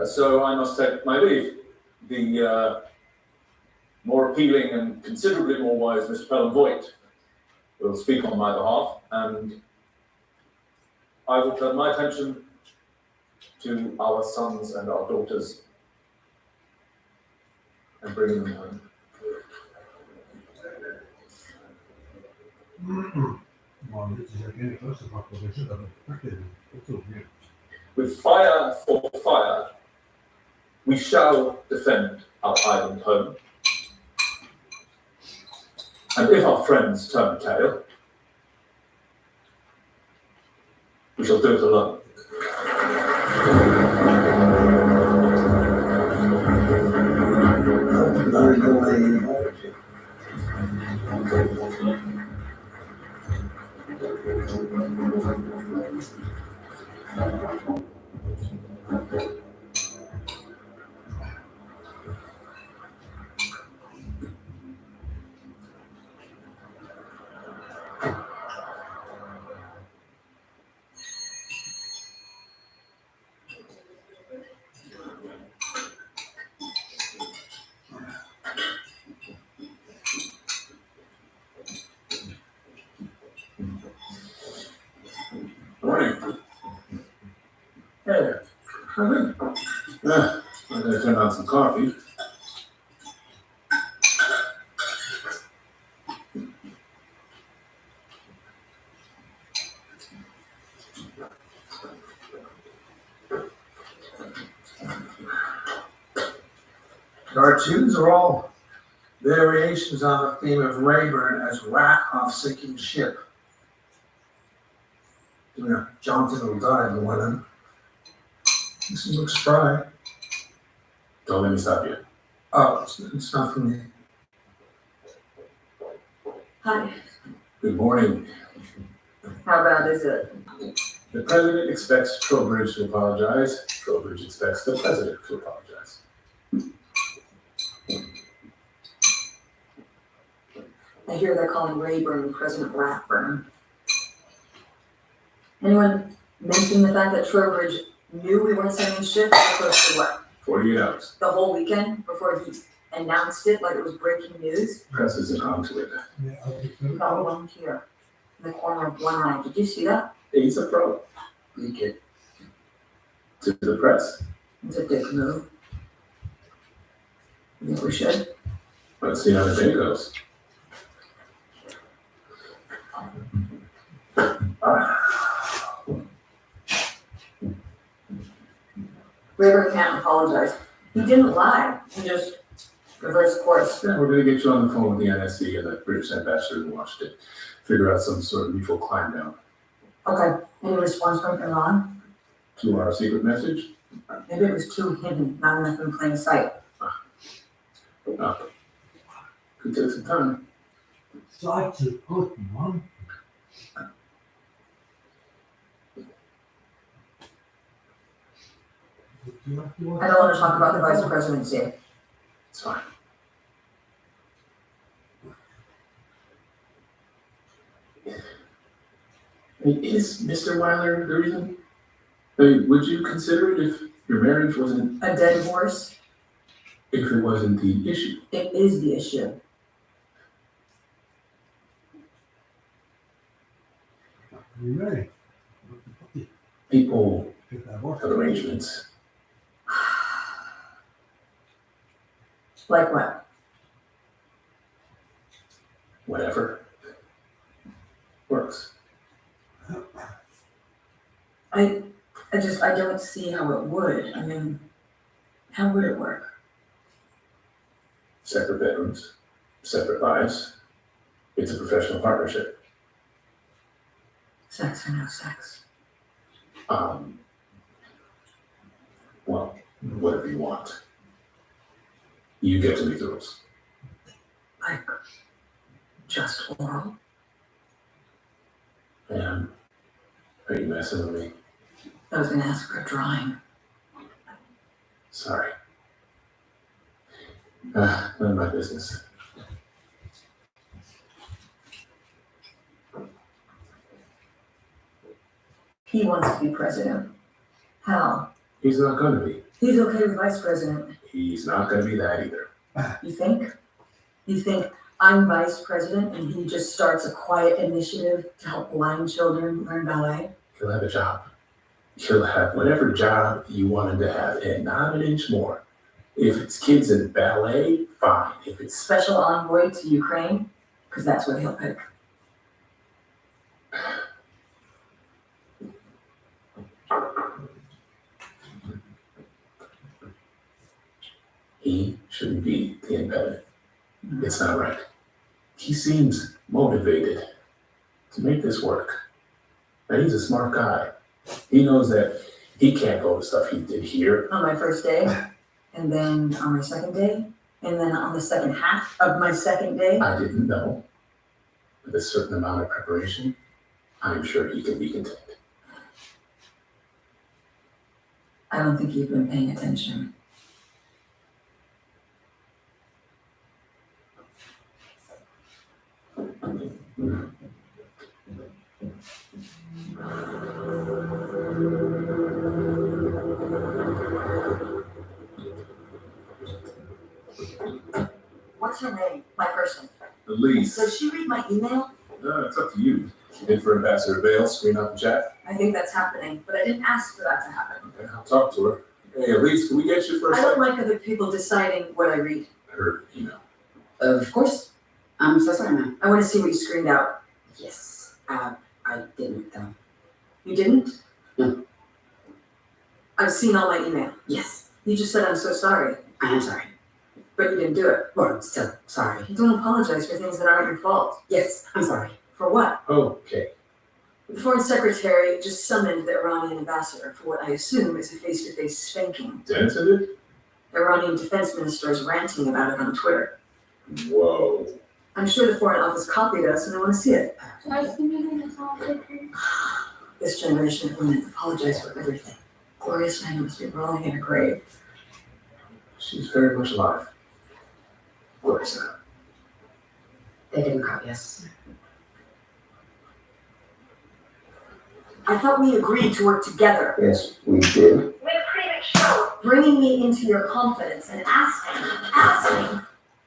So I must take my leave. The more appealing and considerably more wise Mr. Pelham-Voigt will speak on my behalf, and I will turn my attention to our sons and our daughters and bring them home. Well, this is again close to population of affected. It's so weird. With fire for fire, we shall defend our island home. And if our friends turn tail, we shall do it alone. Morning. Hey, come in. I'm going to turn on some coffee. Cartoons are all variations on the theme of Rayburn as rat off sinking ship. You know, Jonathan will die in one of them. This looks dry. Don't let me stop you. Oh, it's not for me. Hi, Good morning. how bad is it? The president expects Trowbridge to apologize. Trowbridge expects the president to apologize. I hear they're calling Rayburn President Ratburn. Anyone mention the fact that Trowbridge knew we weren't sending ship close to what? 48 hours. The whole weekend before he announced it like it was breaking news? Press isn't onto it. Yeah, I think so. Got one here in the corner of one eye. Did you see that? He's a pro. Leak it. To the press. It's a dick move. You think we should? Let's see how the day goes. Rayburn can't apologize. He didn't lie, he just reversed course. Yeah, we're gonna get you on the phone with the NSC and the British ambassador in Washington. Figure out some sort of mutual climb down. Okay, any response from Iran? To our secret message? Maybe it was too hidden, not enough in plain sight. Could take some time. Such a good one. I don't want to talk about the vice presidency. It's fine. I mean, is Mr. Weiler the reason? I mean, would you consider it if your marriage wasn't, A dead horse, if it wasn't the issue? it is the issue. You ready? People Get that work. have arrangements. Like what? Whatever works. I don't see how it would. I mean, how would it work? Separate bedrooms, separate lives. It's a professional partnership. Sex or no sex? Well, whatever you want. You get to make the rules. Like, just oral? And are you messing with me? I was gonna ask for a drawing. Sorry. None of my business. He wants to be president. How? He's not gonna be. He's okay with vice president. He's not gonna be that either. You think? You think I'm vice president and he just starts a quiet initiative to help blind children learn ballet? He'll have a job. He'll have whatever job you want him to have, and not an inch more. If it's kids in ballet, fine. If it's Special envoy to Ukraine? Because that's what he'll pick. he shouldn't be the impediment. It's not right. He seems motivated to make this work. And he's a smart guy. He knows that he can't go to stuff he did here. On my first day, and then on my second day, and then on the second half of my second day. I didn't know. With a certain amount of preparation, I'm sure he can be content. I don't think you've been paying attention. What's her name? My person. Elise, Does she read my email? it's up to you. In for Ambassador Bale, screen out the chat. I think that's happening, but I didn't ask for that to happen. Okay, I'll talk to her. Hey, Elise, can we get you for a I don't second? like other people deciding what I read. Her email. Of course. I'm so sorry, ma'am. I want to see what you screened out. Yes. I didn't, though. You didn't? No. I've seen all my email. Yes. You just said I'm so sorry, I am sorry. but you didn't do it. Well, still sorry. You don't apologize for things that aren't your fault. Yes, I'm sorry. For what? Okay. The foreign secretary just summoned the Iranian ambassador for what I assume is a face-to-face spanking. Denison did? The Iranian defense minister is ranting about it on Twitter. Whoa. I'm sure the foreign office copied us and I want to see it. This generation of women apologize for everything. Gloria Steinem must be rolling in her grave. She's very much alive. Of course. They didn't copy us. I thought we agreed to work together. Yes, we did. You made a pretty big show, bringing me into your confidence and asking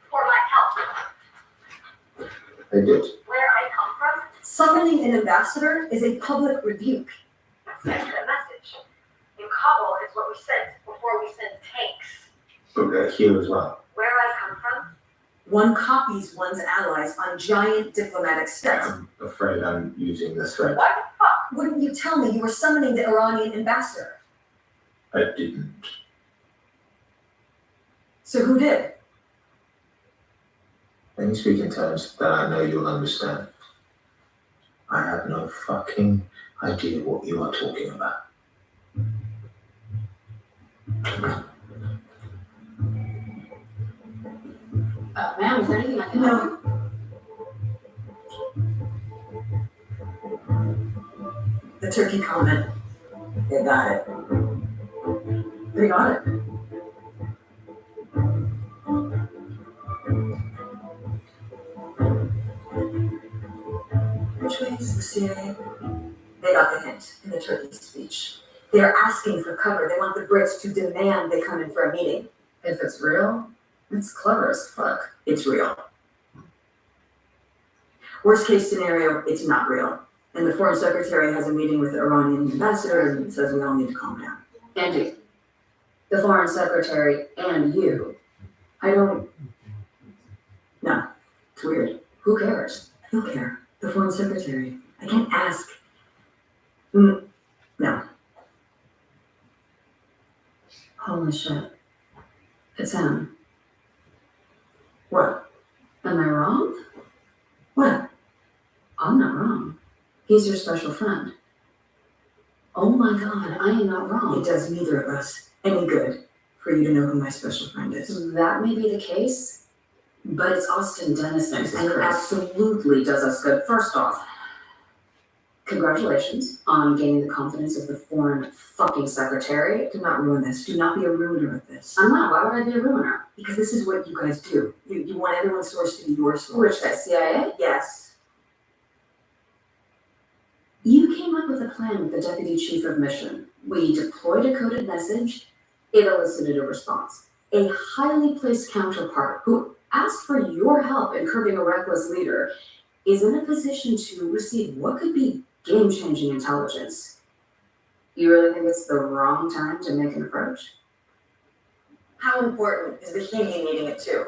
for my help. I did. Where I come from, summoning an ambassador is a public rebuke. Send a message. In Kabul is what we sent before we sent tanks. Here as well. Where I come from, one copies one's allies on giant diplomatic steps. I'm afraid I'm using this thread. Why the fuck wouldn't you tell me you were summoning the Iranian ambassador? I didn't. So who did? Let me speak in terms that I know you'll understand. I have no fucking idea what you are talking about. Ma'am, is there anything I can help you? The turkey comment. They got it. They got it. Which way is the CIA? They got the hint in the turkey speech. They're asking for cover. They want the Brits to demand they come in for a meeting. If it's real, it's clever as fuck. It's real. Worst case scenario, it's not real. And the foreign secretary has a meeting with the Iranian ambassador and says we all need to calm down. Andy, the foreign secretary and you. No. It's weird. Who cares? He'll care. The foreign secretary. I can't ask. No. Holy shit. It's him. What? Am I wrong? What? I'm not wrong. He's your special friend. Oh my god, I am not It wrong. does neither of us any good for you to know who my special friend is. That may be the case, but it's Austin Dennison, Jesus and it Christ. absolutely does us good. First off, congratulations on gaining the confidence of the foreign fucking secretary. Do not ruin this. Do not be a ruiner of this. I'm not. Why would I be a ruiner? Because this is what you guys do. You want everyone's source to be your Which source. guy, CIA? Yes. You came up with a plan with the deputy chief of mission. We deployed a coded message. It elicited a response. A highly placed counterpart who asked for your help in curbing a reckless leader is in a position to receive what could be game-changing intelligence. You really think it's the wrong time to make an approach? How important is the Hindi needing it too?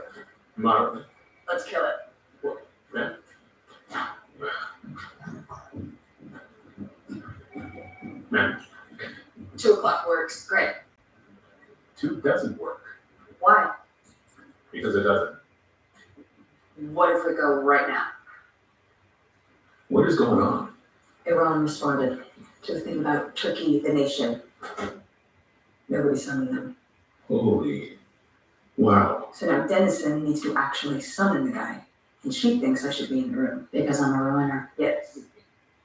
Mark, Let's kill it. ma'am, 2 o'clock works. Great. 2 doesn't work Why? because it doesn't. What if we go right now? What is going on? Iran responded to the thing about Turkey, the nation. Nobody summoned them. Holy. Wow. So now Dennison needs to actually summon the guy. And she thinks I should be in the room. Because I'm a ruiner. Yes.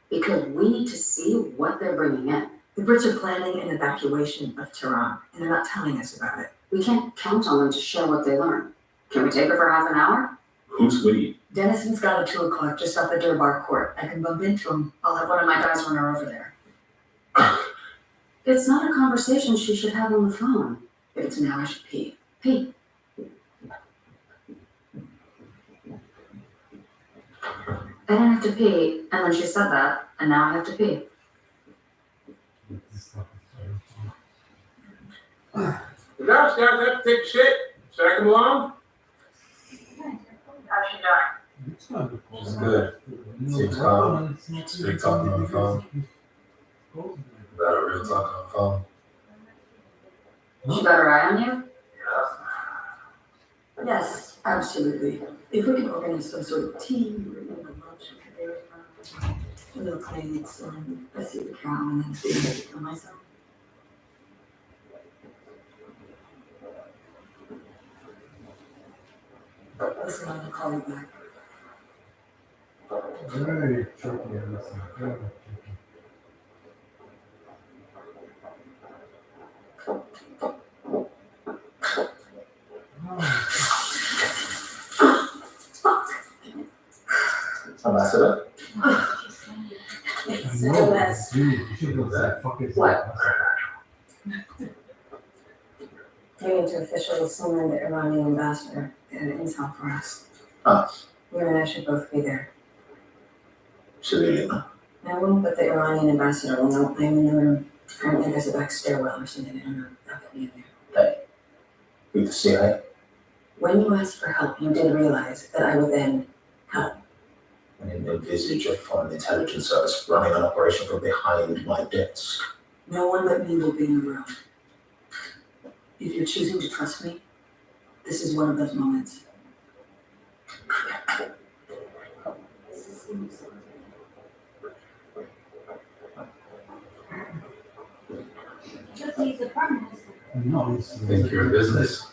Because we need to see what they're bringing in. The Brits are planning an evacuation of Tehran, and they're not telling us about it. We can't count on them to share what they learn. Can we take her for half an hour? Who's we? Dennison's got a 2 o'clock just off the Durbar court. I can bump into him. I'll have one of my guys run her over there. It's not a conversation she should have on the phone. If it's now, I should pee. Pete. I didn't have to pee, and then she said that, and now I have to pee. You guys have to take a shit. Should I come along? How's she doing? It's good. Seems calm. Straight talking on the phone. Better real talk on the phone. She got her eye on you? Yes, absolutely. If we can organize some sort of tea or lunch a little plates, I see the cow and then see it for myself. Listen, I'm gonna call you back. Very tricky. Listen. Ambassador? It's a mess. What? We need to officially summon the Iranian ambassador and intel for us. Us. You and I should both be there. Civilian. No one but the Iranian ambassador will know I'm in the room. Apparently there's a back stairwell or something. I don't know. I'll get me in there. With the CIA. When you asked for help, you did realize that I would then help. I didn't envisage a foreign intelligence service running an operation from behind my desk. No one but me will be in the room. If you're choosing to trust me, this is one of those moments. Just use the Prime Minister. No, it's. Think you're in business?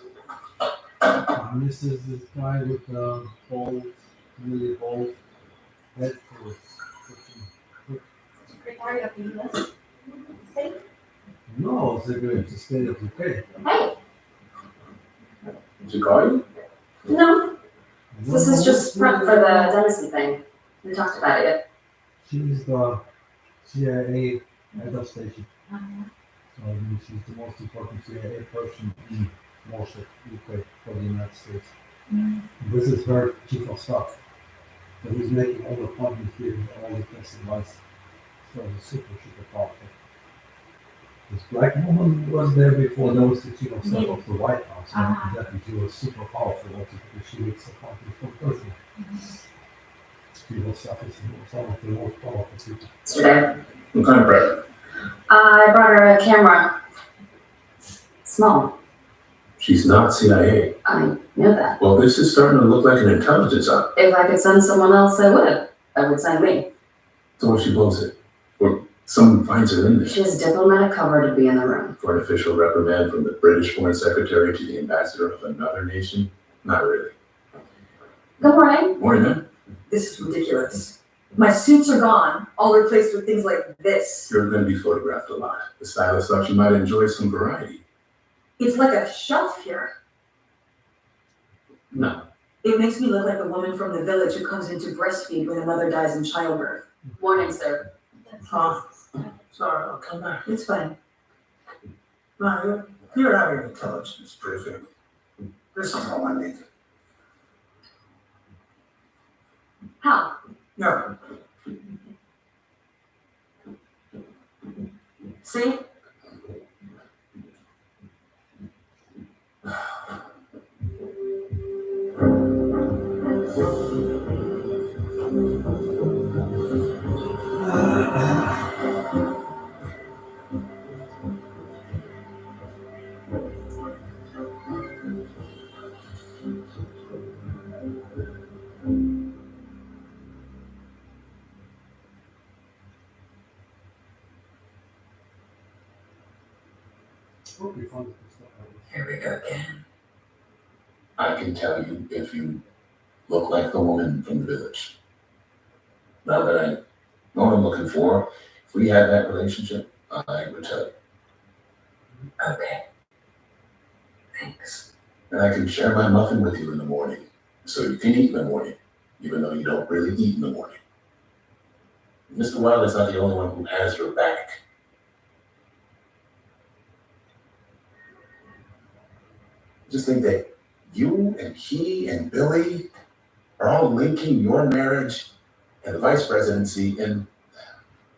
This is this guy with bald, really bald head for Secretary of the US State. No, Secretary of the State of UK. Hey, Did you call you? No, this is just prep for the Denison thing. We talked about it yet. She's the CIA head of station. uh, So I mean, she's the most important CIA person in most of UK for the United States. This is her chief of staff. So he's making all the appointments here, all the best advice. So he's super, super powerful. This black woman was there before, that was the chief of staff of the White House. And that she was super powerful also because she was appointed from president. Chief of staff is some of the most powerful people. Yesterday, What kind of prep? I brought her a camera. Small. She's not CIA. I know that. Well, this is starting to look like an intelligence op. If I could send someone else, I would. I would send me. So what she blows it? Or someone finds her in there. She has diplomatic cover to be in the room. For an official reprimand from the British Foreign Secretary to the ambassador of another nation? Not really. Good morning. Morning, man. This is ridiculous. My suits are gone, all replaced with things like this. You're going to be photographed a lot. The stylist thought you might enjoy some variety. It's like a shelf here. No. It makes me look like a woman from the village who comes in to breastfeed when a mother dies in childbirth. Morning, sir. Sorry, I'll come back. It's fine. No, you're having intelligence briefing. This is all I need. How? No, See? Would be fun to do stuff like this. Here we go again. I can tell you if you look like the woman from the village. Now that I know what I'm looking for, if we had that relationship, I would tell you. Okay. Thanks. And I can share my muffin with you in the morning, so you can eat in the morning, even though you don't really eat in the morning. Mr. Wilder's not the only one who has your back. Just think that you and he and Billy are all linking your marriage and the vice presidency, and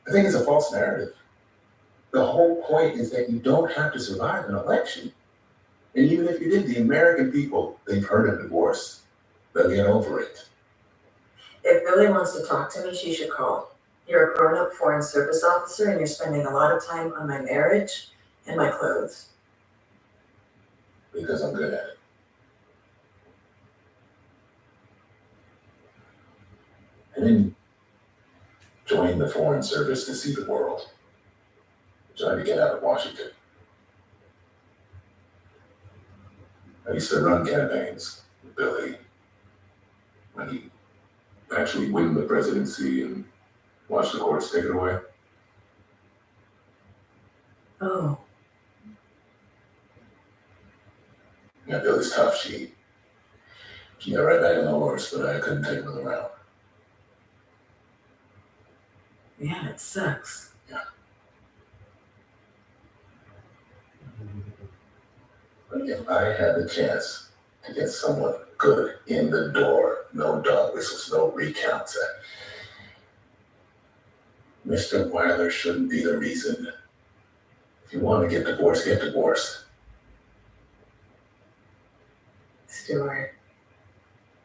I think it's a false narrative. The whole point is that you don't have to survive an election. And even if you did, the American people, they've heard of divorce. They'll get over it. If Billy wants to talk to me, she should call. You're a grown-up foreign service officer and you're spending a lot of time on my marriage and my clothes. Because I'm good at it. I didn't join the Foreign Service to see the world. I tried to get out of Washington. I used to run campaigns with Billy when he actually win the presidency and watch the courts take it away. Oh. Yeah, Billy's tough. She got right back on the horse, but I couldn't take her around. Yeah, it sucks. But if I had the chance to get someone good in the door, no dog whistles, no recounts, Mr. Weiler shouldn't be the reason. If you want to get divorced, get divorced. Stuart,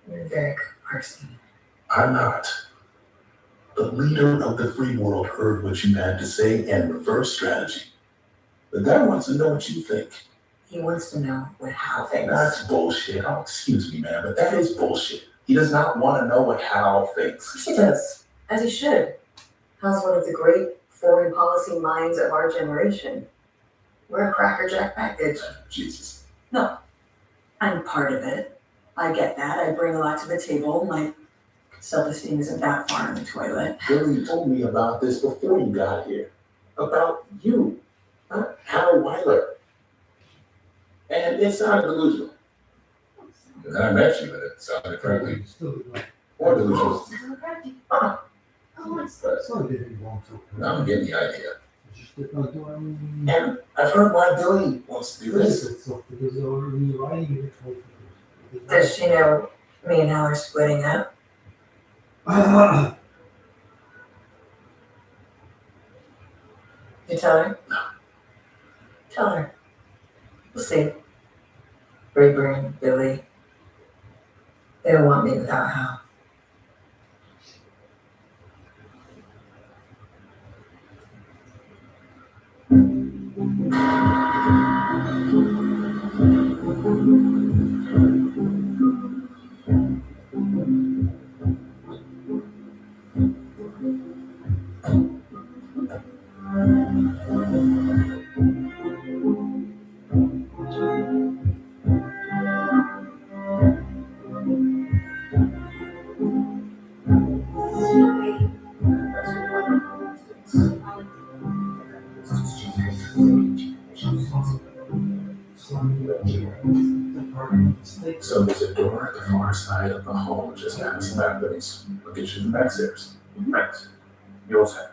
you're a very good person. I'm not. The leader of the free world heard what you had to say and reverse strategy. The guy wants to know what you think. He wants to know how things. That's bullshit. Oh, excuse me, man, but that is bullshit. He does not want to know what Hal thinks. He does, as he should. Hal's one of the great foreign policy minds of our generation. We're a crackerjack package. Jesus. I'm part of it. I get that. I bring a lot to the table. My self-esteem isn't that far in the toilet. Billy told me about this before you got here. About you, not Hal Weiler. And it sounded delusional. And then I met you and it sounded friendly. Still did not. Or delusional. So they didn't want to. Now I'm getting the idea. Just did not do anything. And I've heard why Billy wants to do this. So because they were rewriting it. Does she know me and Hal are splitting up? You tell her? No. Tell her. We'll see. Rayburn, Billy. They don't want me without Hal. So there's a door at the far side of the hall just past the balconies. I'll get you the back stairs. Thanks. Your turn.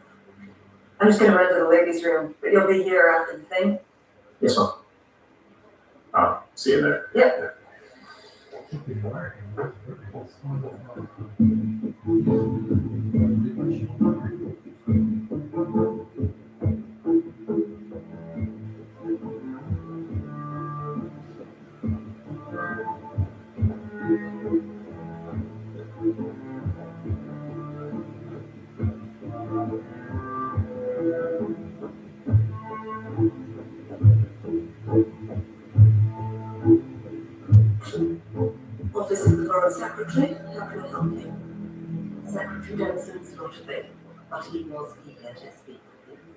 I'm just gonna run to the ladies' room, but you'll be here after the thing? Yes, ma'am. I'll see you there. Yep. Office of the Borough Secretary, how can I help you? Secretary Denson's not available, but he was eager to speak with you.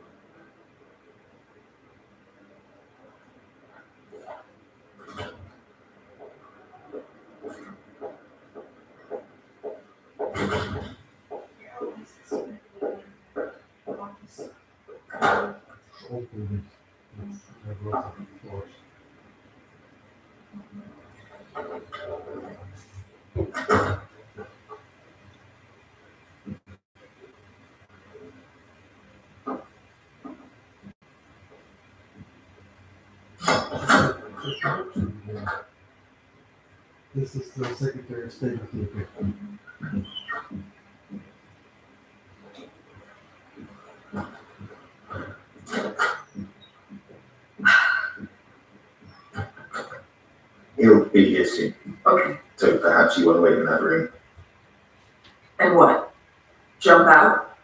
This is the Secretary of State of the He'll be here soon, Okay, so perhaps you want to wait in that room. and what? Jump out?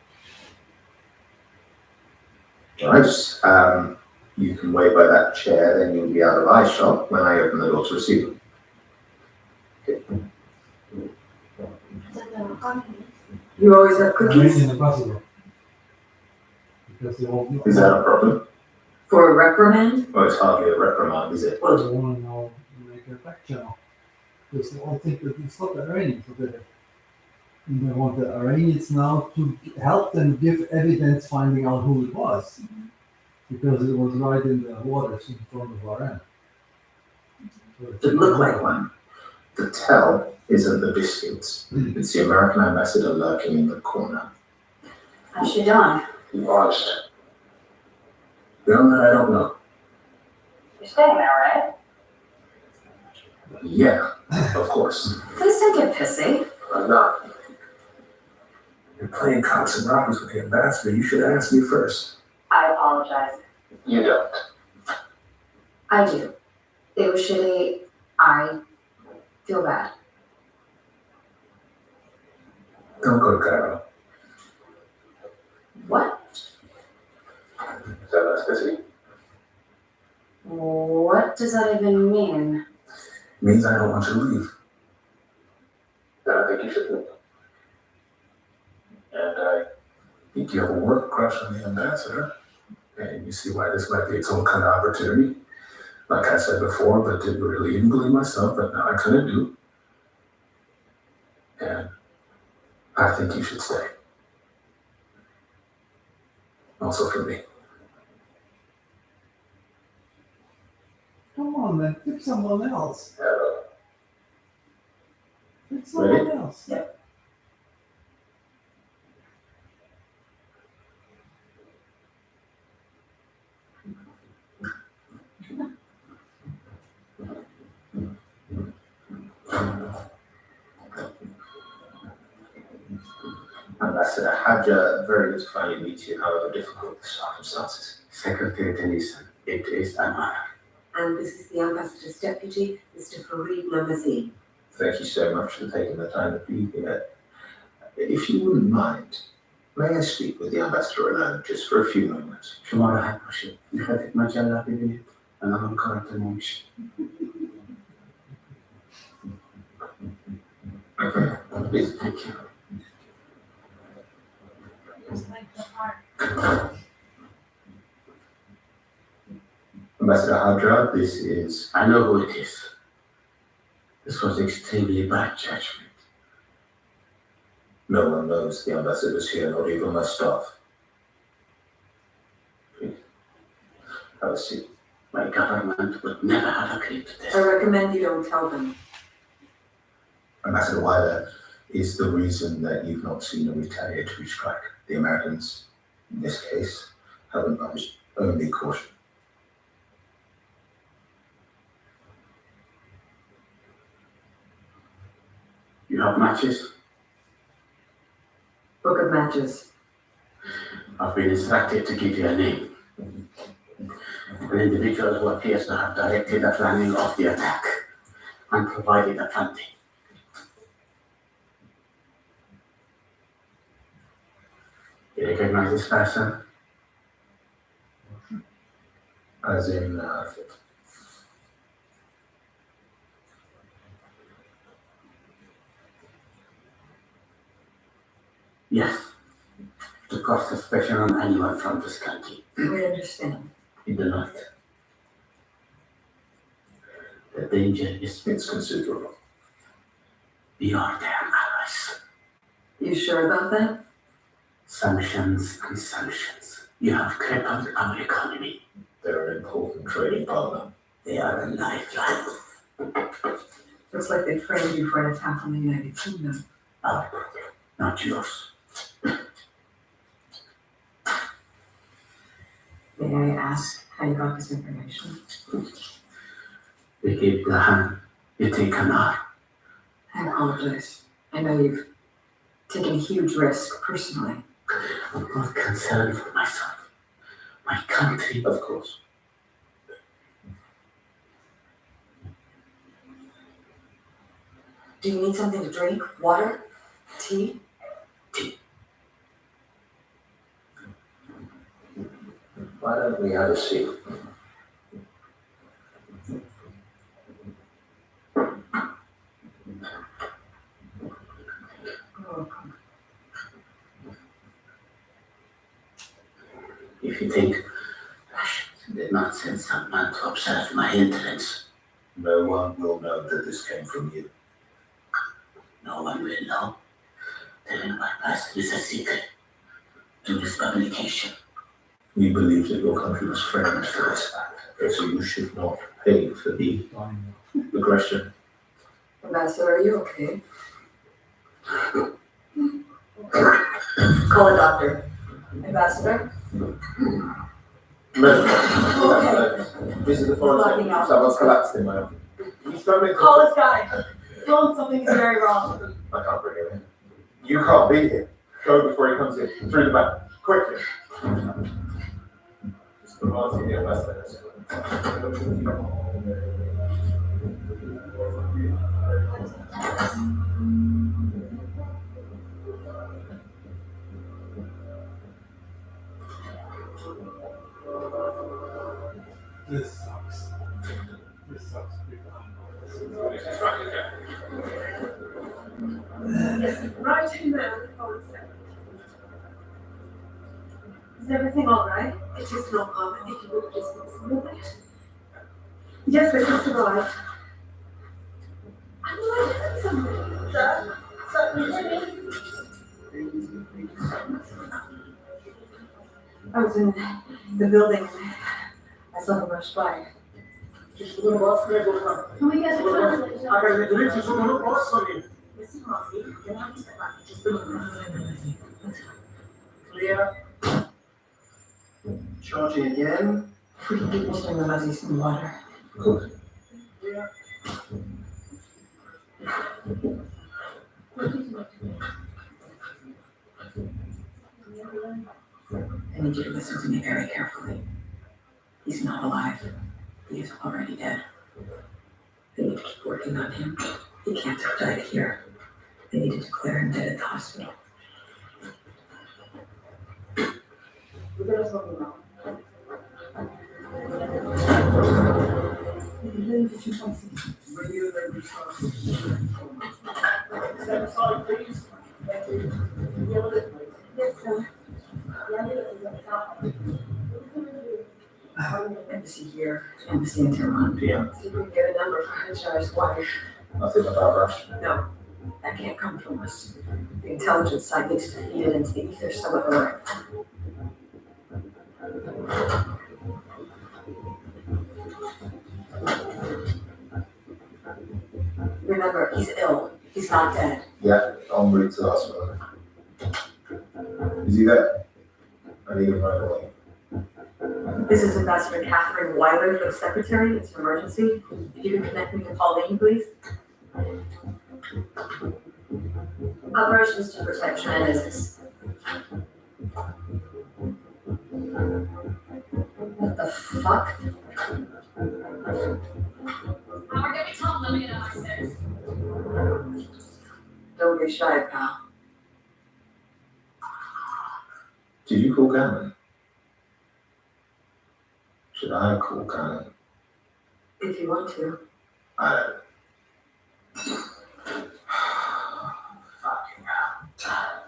Right, you can wait by that chair, then you'll be out of eyeshot when I open the door to receive you. You always have cookies? Impossible. Because they won't. Is that a problem? For a reprimand? Well, it's hardly a reprimand, is it? Well, they want to know, make a back channel. Because they all think that it's not Iranian for the. They want the Iranians now to help them give evidence finding out who it was. Because it was right in the waters in front of Iran. So It looked like one. The tell isn't the biscuits. It's the American ambassador lurking in the corner. How's she done? Watched. Well, I don't know. You're staying there, right? Yeah, of course. Please don't get pissy. I'm not. You're playing cops and robbers with the ambassador. You should ask me first. I apologize. You don't. I do. It was shitty. I feel bad. Don't go to Cairo. What? Is that less busy? What What does that even mean? Means I don't want you to leave. Then I think you should leave. And I think you have a work crush on the ambassador. And you see why this might be its own kind of opportunity. Like I said before, but didn't really even believe myself, but now I kind of do. And I think you should stay. Also for me. Come on, man. Pick someone else. have Pick someone else. Yeah. Ambassador Hadja, very good to finally meet you, however difficult the circumstances. Secretary Tennyson, it is an honor. And this is the ambassador's deputy, Mr. Farid Namazin. Thank you so much for taking the time to be here. If you wouldn't mind, may I speak with the ambassador alone just for a few moments? Tomorrow I appreciate you have it much and I'm correct to mention. Please. Thank you. Ambassador Hadja, this is... I know who it is. This was extremely bad judgment. No one knows the ambassador's here, not even my staff. Please, have a seat. My government would never have agreed to this. I recommend you don't tell them. Ambassador, why that is the reason that you've not seen a retaliatory strike. The Americans, in this case, have advised only caution. You have matches? Book of matches. I've been instructed to give you a name. An individual who appears to have directed the planning of the attack and provided the funding. You recognize this person? As in, Yes. To cause suspicion on anyone from this country. We understand. In the north. The danger is it's considerable. we are their allies. You sure about that? Sanctions and sanctions. You have crippled our economy. They're an important trading partner. They are a lifeline. Looks like they framed you for an attack on the United Kingdom. Our problem, not yours. May I ask how you got this information? We give the hand, you take an arm. I apologize. I know you've taken a huge risk personally. I'm not concerned for myself. My country, Of course. Do you need something to drink? Water? Tea? Why don't we have a seat? if you think Russians did not send someone to observe my entrance, No one will know that this came from you. no one will know. Telling my past is a secret to this publication. We believe that your country was framed for this act, so you should not pay for the aggression. Ambassador, are you okay? Call a doctor. Ambassador? This is the Blocking out. Someone's collapsed in my office. He's struggling to... Call this guy. Tell him something is very wrong. I can't bring him in. You can't beat him. Go before he comes in. Through the back. Quickly. Just promoting the ambassador. This sucks. This sucks. Yes, right in there with the phone set. Is everything all right? It is no harm if you would just listen to it. Yes, I just arrived. I knew I had something. I was in the building. I saw him rush by. Can we get a translator? Listen, Rosie, you don't have to step back. Just bring it. Clear. Charging again. We can give Mr. Ramazzi some water. Good. I need you to listen to me very carefully. He's not alive. He is already dead. They need to keep working on him. He can't have died here. They need to declare him dead at the hospital. Step aside, please. Thank you. Yes, sir. Embassy here, embassy in Tehran. Yeah. See if we can get a number for Hajar's wife. Nothing about Russia. No, that can't come from us. The intelligence side needs to feed it into the ether somewhere. Remember, he's ill. He's not dead. Yeah, en route to the hospital. Is he there? I need him right away. This is Ambassador Catherine Weiler for the Secretary. It's an emergency. If you can connect me to Pauline, please. Operations to protect China is. What the fuck? We're gonna tell them let me know upstairs. Don't be shy, pal. Did you call Gannon? Should I call Gannon? If you want to. I don't. Fucking hell.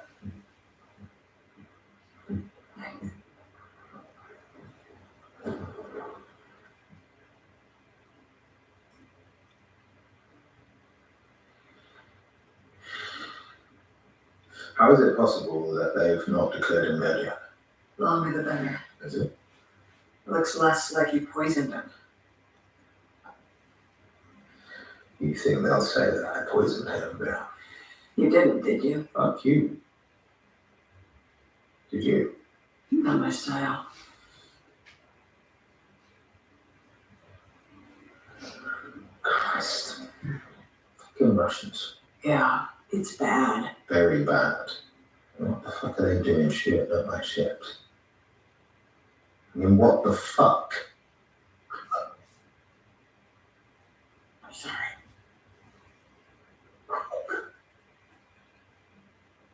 How is it possible that they've not declared him dead yet? Longer the better. Is it? Looks less like you poisoned him. You think they'll say that I poisoned him? Yeah. You didn't, did you? Fuck you. Did you? Not my style. Christ. Fucking Russians. Yeah, it's bad. Very bad. What the fuck are they doing shit at my ships? I mean, what the fuck? I'm sorry.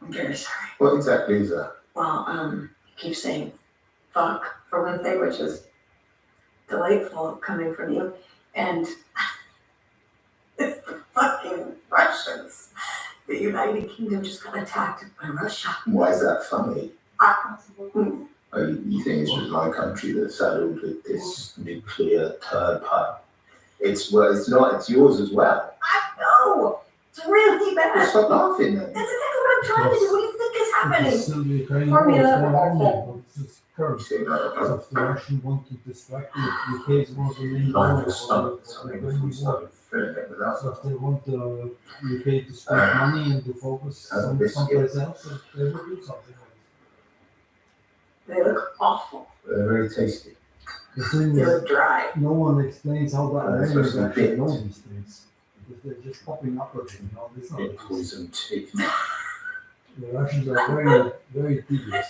I'm very sorry. What exactly is that? Well, you keep saying fuck for one thing, which is delightful coming from you. And it's the fucking Russians. The United Kingdom just got attacked by Russia. Why is that funny? Mm. Oh, you think it's just my country that's saddled with this nuclear turd pile? Well, it's not, it's yours as well. I know! It's really Well, bad. stop laughing then. That's exactly what I'm trying to do. What do you think is happening? It's still the Ukrainian Formula- war, it's not only, but it's You see, no, because of the Russian want to distract the UK's was the main goal like of the stomach, the something Ukrainian we war. started filling it without. So if they want the UK to spend money and to focus Have a on biscuit. someplace else, they will do something. They look awful. They're very tasty. The thing They is, look dry. no one explains how the Iranians Especially actually bit. know these things. Because they're just popping up with them, it's not It poison tea. the Russians are very, very devious.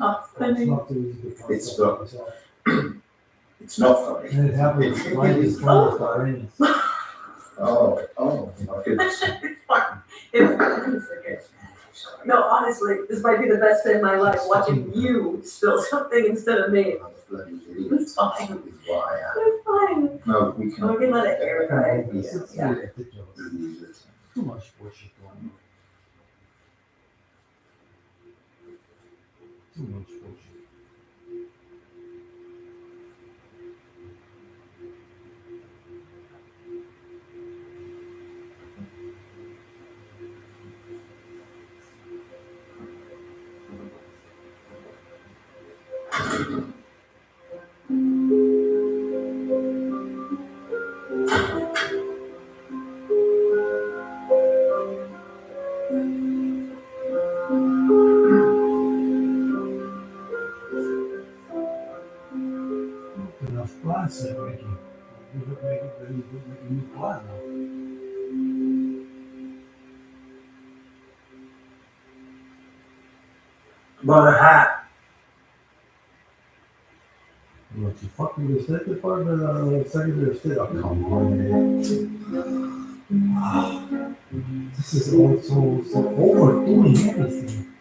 Oh, It's not too easy to find It's out. not. So- It's not funny. And it happens right in front of the Iranians. Oh, my goodness. It's fine. It's okay. No, honestly, this might be the best day of my life, watching you spill something instead of me. It's fine. Why? It's fine. No, we can. We can let it air dry. It's Yeah. ridiculous. Too much bullshit going on. Too much bullshit. Enough plans there, Ricky. You look make it very good, make a new plan now. Bought a hat. What, you fucking the State Department, Secretary of State? Oh, come on, man. This is also so overdoing everything.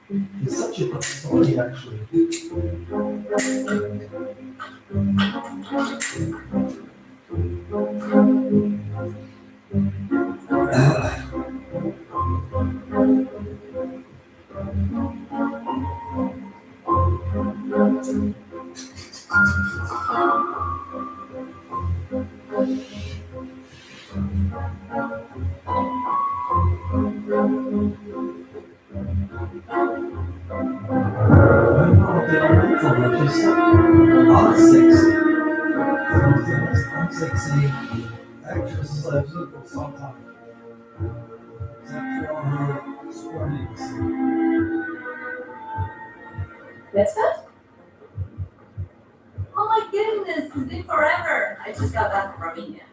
It's such a good story, actually. I don't know what they don't look for, they're just unsexy. Who's the most unsexy actress I've seen for some time? Except for her sportiness. That's it? Oh my goodness, it's been forever. I just got back from Romania.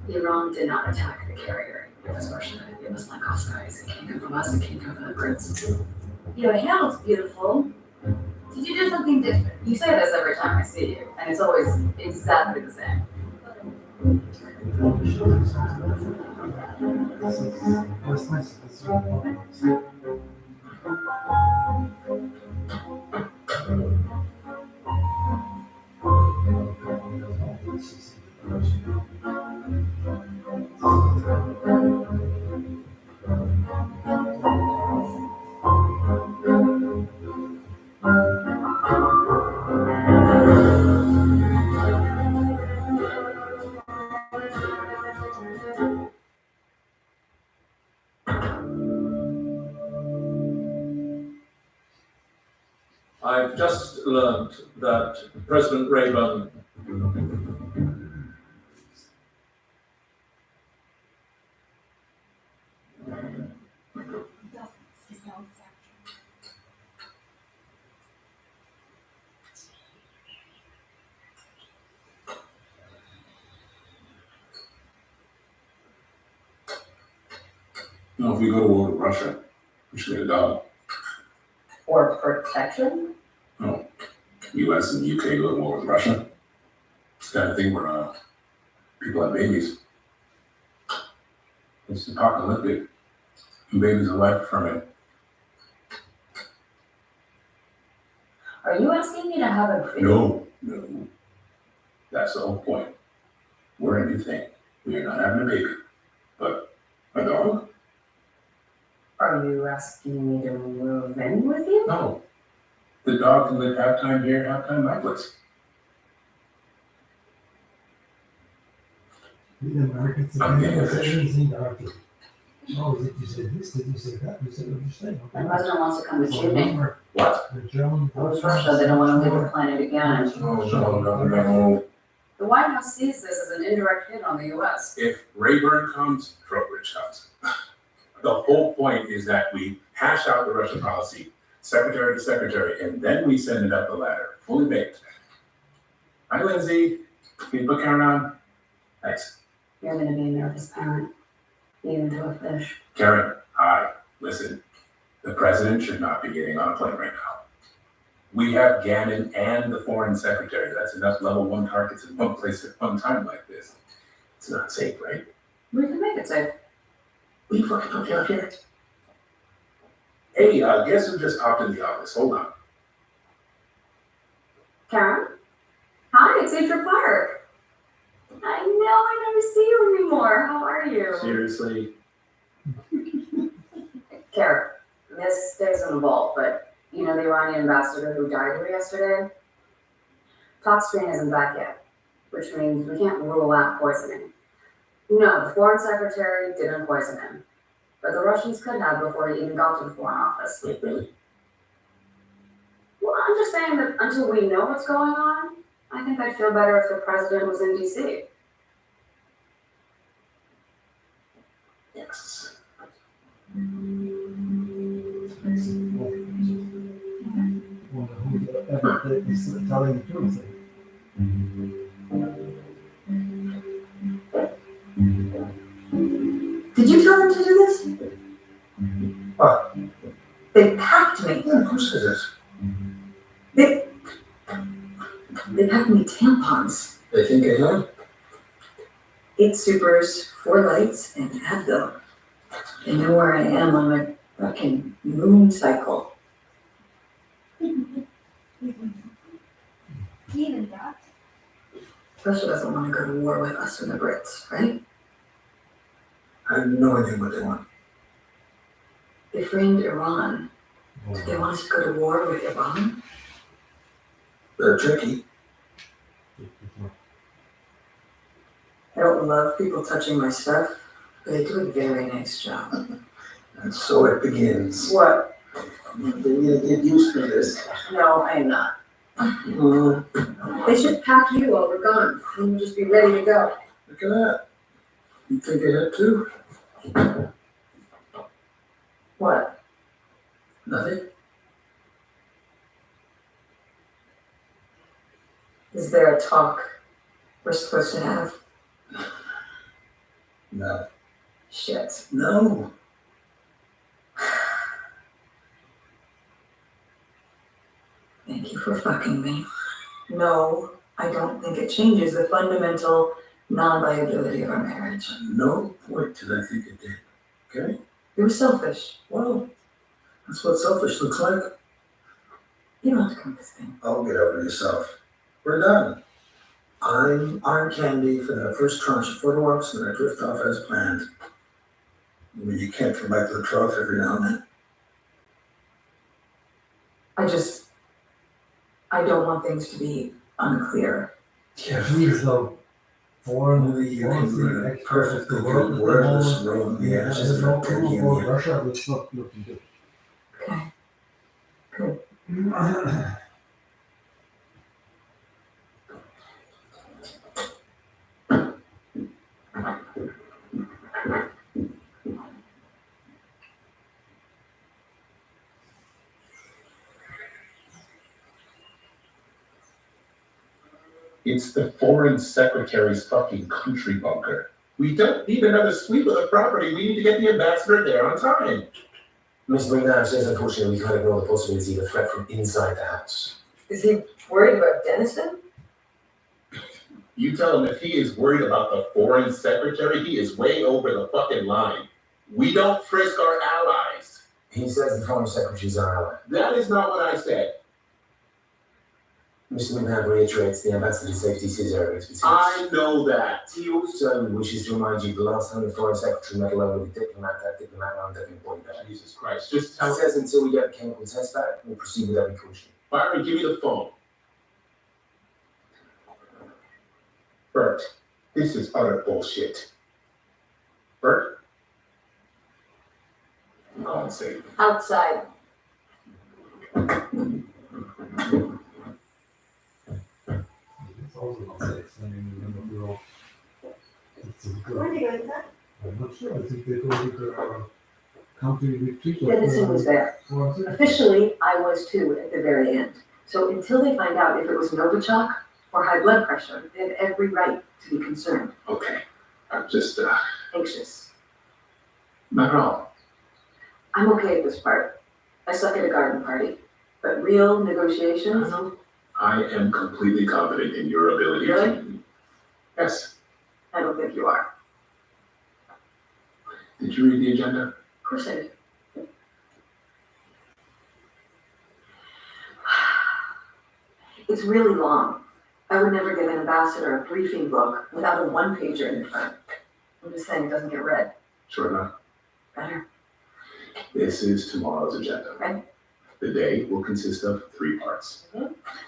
Iran did not attack the carrier. It was Russia. It was like us guys. It can't come from us, it can't come from the Brits. Your hair looks beautiful. Did you do something different? You say this every time I see you, and it's always exactly the same. That's nice. That's really nice. I've just learned that President Rayburn No, if we go to war with Russia, we should get a dog. Or protection? No, US and UK go to war with Russia. It's the kind of thing where people have babies. It's apocalyptic. And babies are life from it. Are you asking me to have a baby? No. That's the whole point. We're a new thing. We are not having a baby. But a dog? Are you asking me to move in with you? No. The dog can live half time here, half time my place. The Americans I'm again, getting there's fish. everything dark. Oh, did you say this? Did you say that? You said what you saying. My president wants to come to So Chile. remember, What? the German. It was Russia, they don't want to leave the planet again. No. The White House sees this as an indirect hit on the US. If Rayburn comes, Trowbridge comes. The whole point is that we hash out the Russian policy, secretary to secretary, and then we send it up the ladder, fully baked. Hi, Lindsay. Can you put Karen on? Thanks. You're gonna be a nervous parent, even to a fish. Karen, hi. Listen, the president should not be getting on a plane right now. We have Gannon and the foreign secretary. That's enough level 1 targets in one place at one time like this. It's not safe, right? We can make it safe. We fucking come down here. Hey, guess who just popped in the office? Hold on. Karen? Hi, it's Adrian Park. I know I never see you anymore. How are you? Seriously? Karen, this stays in the vault, but you know the Iranian ambassador who died here yesterday? Top screen isn't back yet, which means we can't rule out poisoning. No, the foreign secretary didn't poison him, but the Russians could have before he even got to the foreign office. Wait, really? Well, I'm just saying that until we know what's going on, I think I'd feel better if the president was in DC. Yes. Wonder who ever is telling the truth. Did you tell them to do this? What? They packed me. Yeah, of course it is. They packed me tampons. They think ahead? 8 supers, 4 lights, and Advil. They know where I am on my fucking moon cycle. Even that. Russia doesn't want to go to war with us and the Brits, right? I have no idea what they want. They framed Iran. Do they want us to go to war with Iran? They're tricky. I don't love people touching my stuff, but they do a very nice job. And so it begins. What? They're gonna get used to this. No, I am not. Mm, They should pack you while we're gone, and we'll just be ready to go. look at that. You think ahead too? What? Nothing? Is there a talk we're supposed to have? No. Shit. No. Thank you for fucking me. No, I don't think it changes the fundamental non-viability of our marriage. No point did I think it did. Okay? It was selfish. Well, that's what selfish looks like. You don't have to come this thing. Oh, get over yourself. We're done. I'm arm candy for that first tranche of photo ops, and I drift off as planned. I mean, you can't come back to the trough every now and then. I don't want things to be unclear. Yeah, He's a foreign, only you can run a expert perfectly to work good with wordless them row all. in the Yeah, ashes there's of no a Turkey clue about Union. Russia, it's not looking good. Okay. Good. It's the foreign secretary's fucking country bunker. We don't need another sweep of the property. We need to get the ambassador there on time. Mr. McNabb says, unfortunately, we can't ignore the possibility of a threat from inside the house. Is he worried about Denison? You tell him if he is worried about the foreign secretary, he is way over the fucking line. We don't frisk our allies. He says the foreign secretary is our ally. That is not what I said. Mr. McNabb reiterates the ambassador's safety is his area of expertise. I know that. He also wishes to remind you the last time the foreign secretary met alone with a diplomat, that diplomat wound up in point blank. Jesus Christ, just He tell says until we get the chemical test back, we'll proceed with every caution. Byron, give me the phone. Bert, this is utter bullshit. Bert? Go on, say it. Outside. It's also not safe. I mean, we're all. It's a good. Where did you go with that? I'm not sure. I think they go with the country retreat. Denison was there. Was it? Officially, I was too at the very end. So until they find out if it was Novichok or high blood pressure, they have every right to be concerned, Okay, I'm just, anxious. not at all. I'm okay at this part. I suck at a garden party. But real negotiations, I am completely confident in your ability Really? to. Yes. I don't think you are. Did you read the agenda? Of course I did. It's really long. I would never give an ambassador a briefing book without a one-pager in the front. I'm just saying it doesn't get read. Sure enough, Better. this is tomorrow's agenda. Right. The day will consist of 3 parts.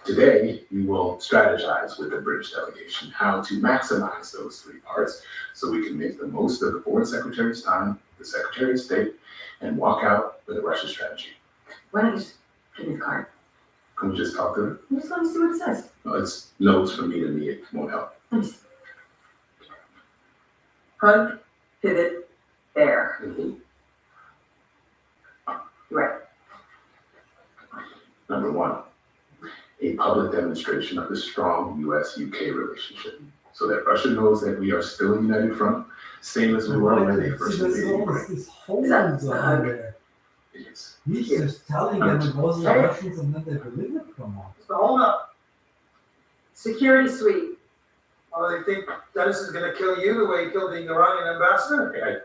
Today, we will strategize with the British delegation how to maximize those 3 parts so we can make the most of the Foreign Secretary's time, the Secretary of State, and walk out with a Russia strategy. Why don't you just give me the card? Can we just talk to her? I just want to see what it says. No, it's notes from me to me, it won't help. Let me see. Hug, pivot, bear. Right. Number 1, a public demonstration of the strong US-UK relationship so that Russia knows that we are still a united front, same as we were when they first invaded Ukraine. This whole on there. Yes. He's just telling them it wasn't the Russians and then they delivered. Come on. So hold up. Security suite. Oh, they think Dennis is gonna kill you the way he killed the Iranian ambassador?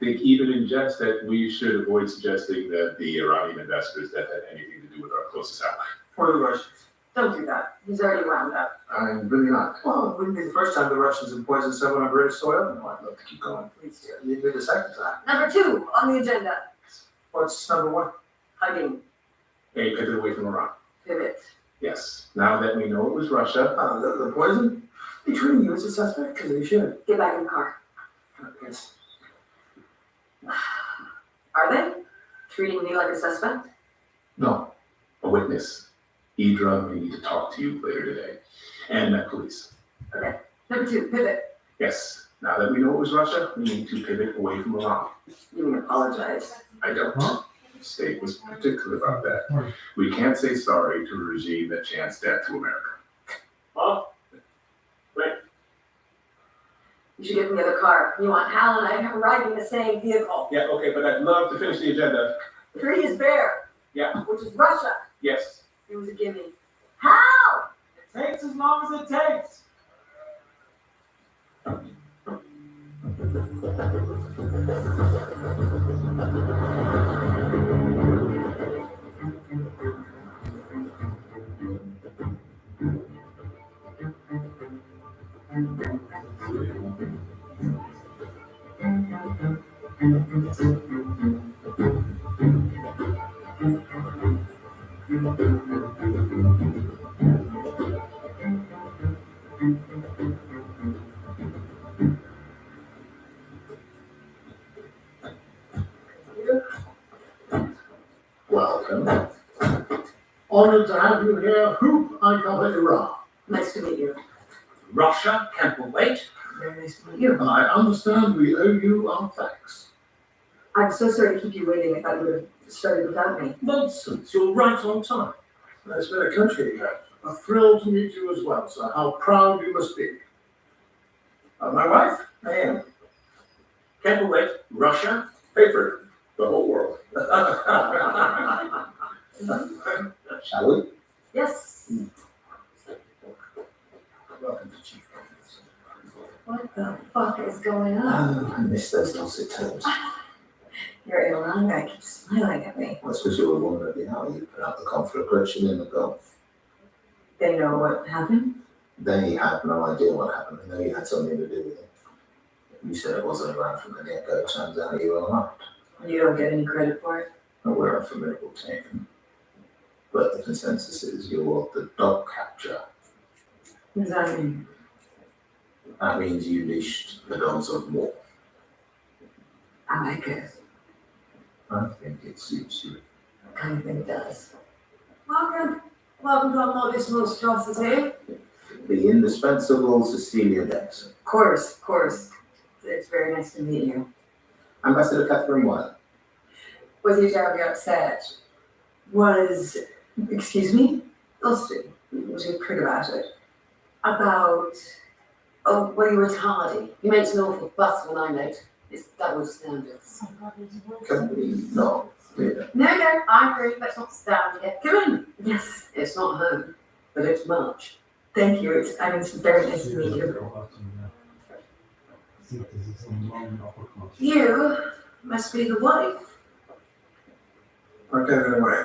I think even in jest that we should avoid suggesting that the Iranian investors that had anything to do with our closest ally. Or the Russians? Don't do that. He's already wound up. I'm really not. Well, it wouldn't be the first time the Russians have poisoned someone on British soil. No, I'd love to keep going. Please do. You'd be the second time. Number 2 on the agenda. What's number 1? Hugging. A pivot away from Iran. Pivot. Yes. Now that we know it was Russia, The poison? They treating you as a suspect, because they should. Get back in the car. Yes. Are they? Treating me like a suspect? no, a witness. Idra may need to talk to you later today. And the police. Okay. Number 2, pivot. Yes. Now that we know it was Russia, we need to pivot away from Iran. You mean apologize? I don't. Huh? The state was particular about that. We can't say sorry to a regime that chants death to America. Huh? You should get in the other car. You want Hal and I riding the same vehicle. Yeah, okay, but I'd love to finish the agenda. 3 is bear. Yeah. Which is Russia. Yes. It was a gimme. Hal! It takes as long as it takes. Welcome. Honored to have you here. Hoop, I cover Iran. Nice to meet you. Russia can't wait. Very nice to meet you. I understand we owe you our thanks. I'm so sorry to keep you waiting. I thought you would have started without me. Nonsense, you're right on time. It's been a country you have. A thrill to meet you as well, so how proud you must be. My wife, I am. Can't wait. Russia. Paper, the whole world. Shall we? Yes. Welcome to Chief. What the fuck is going on? Oh, I miss those dulcet tones. Your Iran guy keeps smiling at me. That's because you were wondering how you put out the conflagration in the Gulf. They know what happened? They had no idea what happened. They know you had something to do with it. You said it wasn't Iran from the get-go. Turns out you were right. You don't get any credit for it? And we're a formidable team. But the consensus is you're the dog catcher. What does that mean? That means you leashed the dogs of war. I like it. I think it suits you. I kind of think it does. Welcome. Welcome to our modest monstrosity. The indispensable Cecilia Dexter. Of course. It's very nice to meet you. Ambassador Catherine Wilde. Was he terribly upset? Excuse me? Austin, was he prick about it? About, well, you were tardy. He makes an awful fuss when I'm late. It's double standards. Can we not do that? No, I agree. Let's not stand here. Come in. Yes, It's not home, but it's March. thank you. It's very nice to meet you. You must be the wife. Okay, then away.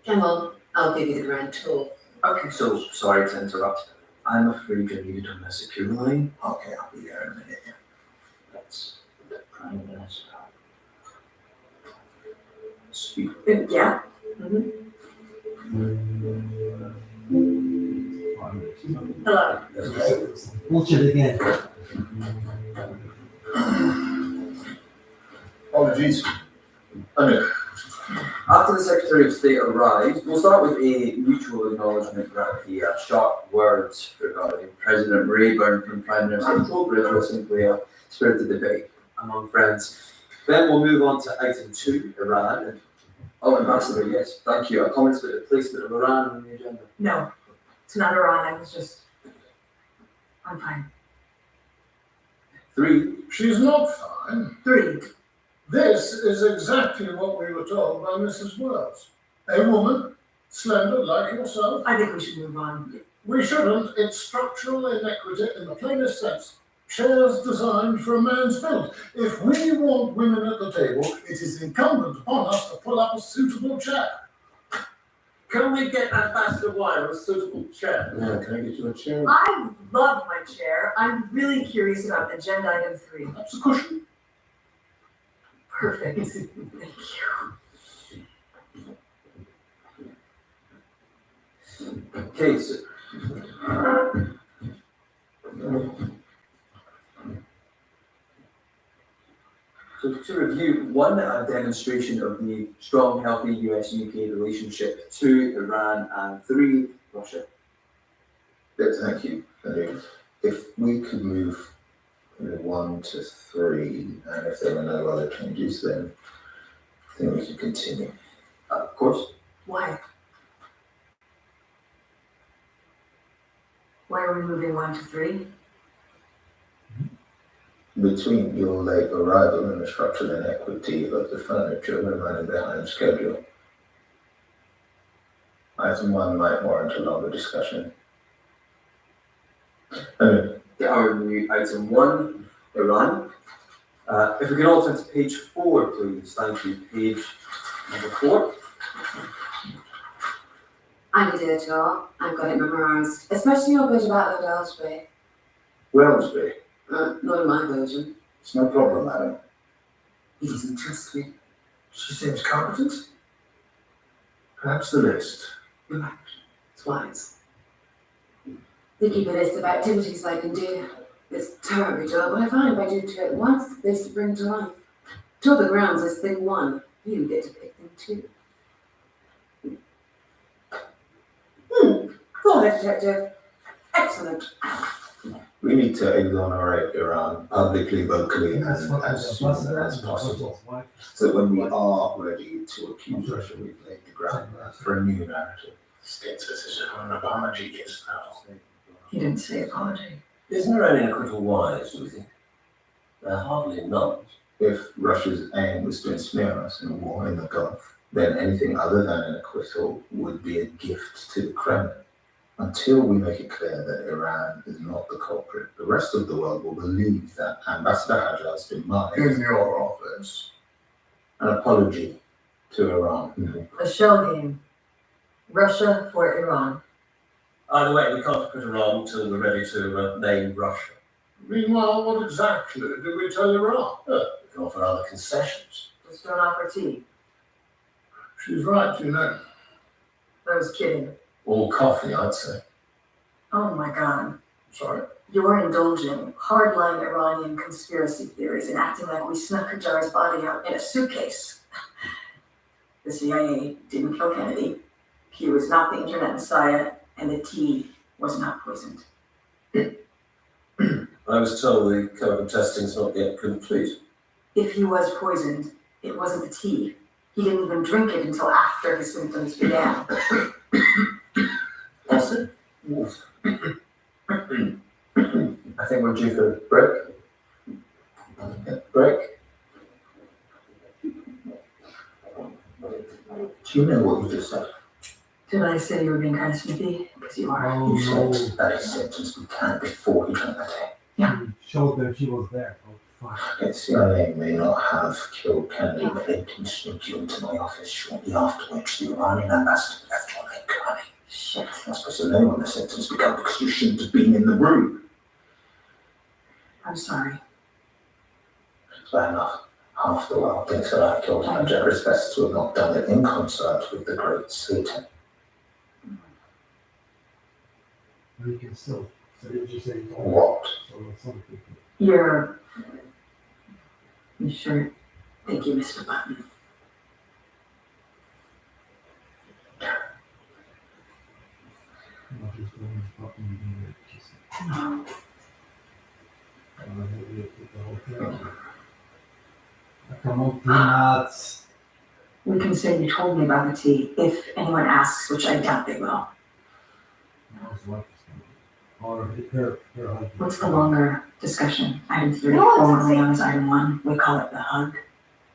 Come on, I'll give you the grand tour. Okay, so sorry to interrupt. I'm afraid you're needed on the secure line. Okay, I'll be there in a minute. That's the Prime Minister. Speak. Yeah. Hello. Bullshit again. Apologies. After the Secretary of State arrives, we'll start with a mutual acknowledgement that the sharp words regarding President Rayburn from Prime Minister Trowbridge were simply a spirited debate among friends. Then we'll move on to item 2, Iran. And, Ambassador, yes, thank you. Comments about the placement of Iran on the agenda? No, it's not Iran. I'm fine. 3. She's not fine. 3. This is exactly what we were told by Mrs. Wells. A woman, slender like yourself. I think we should move on. We shouldn't. It's structural inequity in the plainest sense. Chairs designed for a man's build. If we want women at the table, it is incumbent upon us to pull up a suitable chair. Can we get Ambassador Wire a suitable chair? Yeah, can I get you a chair? I love my chair. I'm really curious about agenda item 3. That's a cushion. Perfect. Thank you. Okay, so to review, 1, a demonstration of the strong, healthy US-UK relationship, 2, Iran, and 3, Russia. Yes, thank you. If we could move 1 to 3, and if there were no other changes, then I think we could continue. Of course. Why? Why are we moving 1 to 3? Between your late arrival and the structural inequity of the furniture, we're running behind schedule. Item 1 might warrant a longer discussion. Item 1, Iran. If we can all turn to page 4, please. Thank you. Page number 4. I can do it all. I've got it memorized. Especially your bit about Lord Elsbury. Wellesby, Not in my version. it's no problem, madam. He doesn't trust me. She seems competent. Perhaps the list. Right. It's wise. They keep a list of activities I can do. It's terribly dull, but I find if I do 2 at once, they spring to life. 2 of the grounds is thing 1. You get to pick thing 2. Go ahead, Detective. Excellent. We need to exonerate Iran publicly, vocally, and as soon as possible. So when we are ready to accuse Russia, we've laid the groundwork for a new narrative. State's position on an apology is now. He didn't say apology. Isn't there any acquittal wise, do you think? There are hardly none. If Russia's aim was to ensnare us in a war in the Gulf, then anything other than an acquittal would be a gift to the Kremlin. Until we make it clear that Iran is not the culprit, the rest of the world will believe that Ambassador Hajar's demise In your office. an apology to Iran. A shell game. Russia for Iran. Either way, we can't put Iran until we're ready to name Russia. Meanwhile, what exactly did we tell Iran? We can offer other concessions. Just don't offer tea. She's right, you know. I was kidding. Or coffee, I'd say. Oh my God. Sorry. You're indulging hardline Iranian conspiracy theories and acting like we snuck Hajar's body out in a suitcase. The CIA didn't kill Kennedy. He was not the internet messiah, and the tea was not poisoned. I was told the chemical testing's not yet complete. If he was poisoned, it wasn't the tea. He didn't even drink it until after his symptoms began. Austin? I think we're due for a break. Break. Do you know what you just said? Did I say you were being kind of snippy? Because you are. You said that a sentence we can before he drank the tea. Yeah. Showed that she was there. Oh, fuck. The CIA may not have killed Kennedy, but they did sneak you into my office shortly after which the Iranian ambassador left your name crying. Shit. I suppose the name on the sentence began because you shouldn't have been in the room. I'm sorry. Fair enough. Half the world thinks that I killed her. It's best to have not done it in concert with the great Satan. We can still. So did you say What? So some people. You sure? Thank you, Mr. Button. Not just doing fucking doing it, just No. the whole thing. Come on, peanuts. We can say you told me about the tea if anyone asks, which I doubt they will. Or her husband. What's the longer discussion? Item 3, No, it's the formerly same. known as item 1. We call it the hug.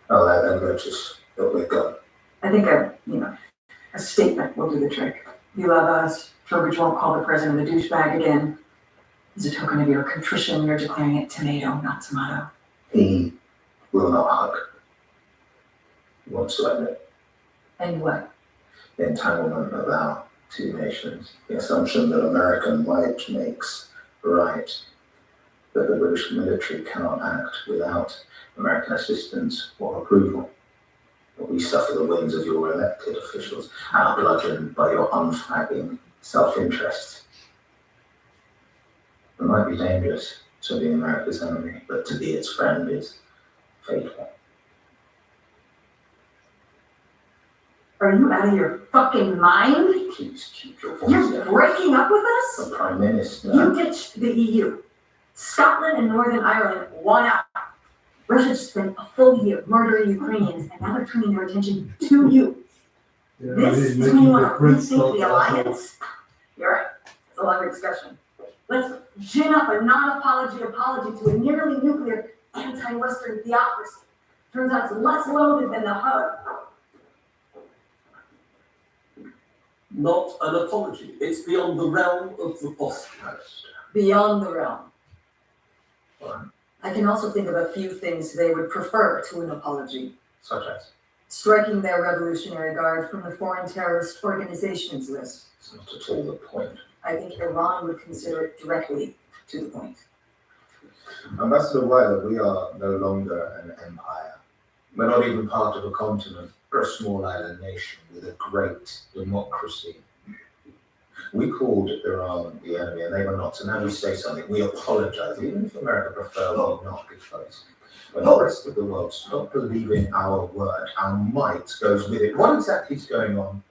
I'll let them notice that we're gone. I think a statement will do the trick. You love us. Trowbridge won't call the president a douchebag again. As a token of your contrition, you're declaring it tomato, not tomato. He will not hug. He wants to end it. And what? The entanglement of our two nations. The assumption that American might makes right. That the British military cannot act without American assistance or approval. But we suffer the whims of your elected officials and are bludgeoned by your unflagging self-interest. It might be dangerous to be America's enemy, but to be its friend is fatal. Are you out of your fucking mind? Please keep your voice You're down. breaking up with us? The Prime Minister. You ditched the EU. Scotland and Northern Ireland won out. Russia spent a full year murdering Ukrainians, and now they're turning their attention to you. This is when you want to restate the alliance? You're right. It's a longer discussion. Let's gin up a non-apology apology to a nearly nuclear anti-Western theocracy. Turns out it's less loaded than the hug. Not an apology. It's beyond the realm of the possible. Beyond the realm. Fine. I can also think of a few things they would prefer to an apology. Such as? Striking their Revolutionary Guard from the foreign terrorist organizations list. It's not at all the point. I think Iran would consider it directly to the point. Ambassador Weiler, we are no longer an empire. We're not even part of a continent. We're a small island nation with a great democracy. We called Iran the enemy and they were not. So now we say something. We apologize, even if America prefers we not give face. When the rest of the world stop believing our word, our might goes with it. What exactly is going on?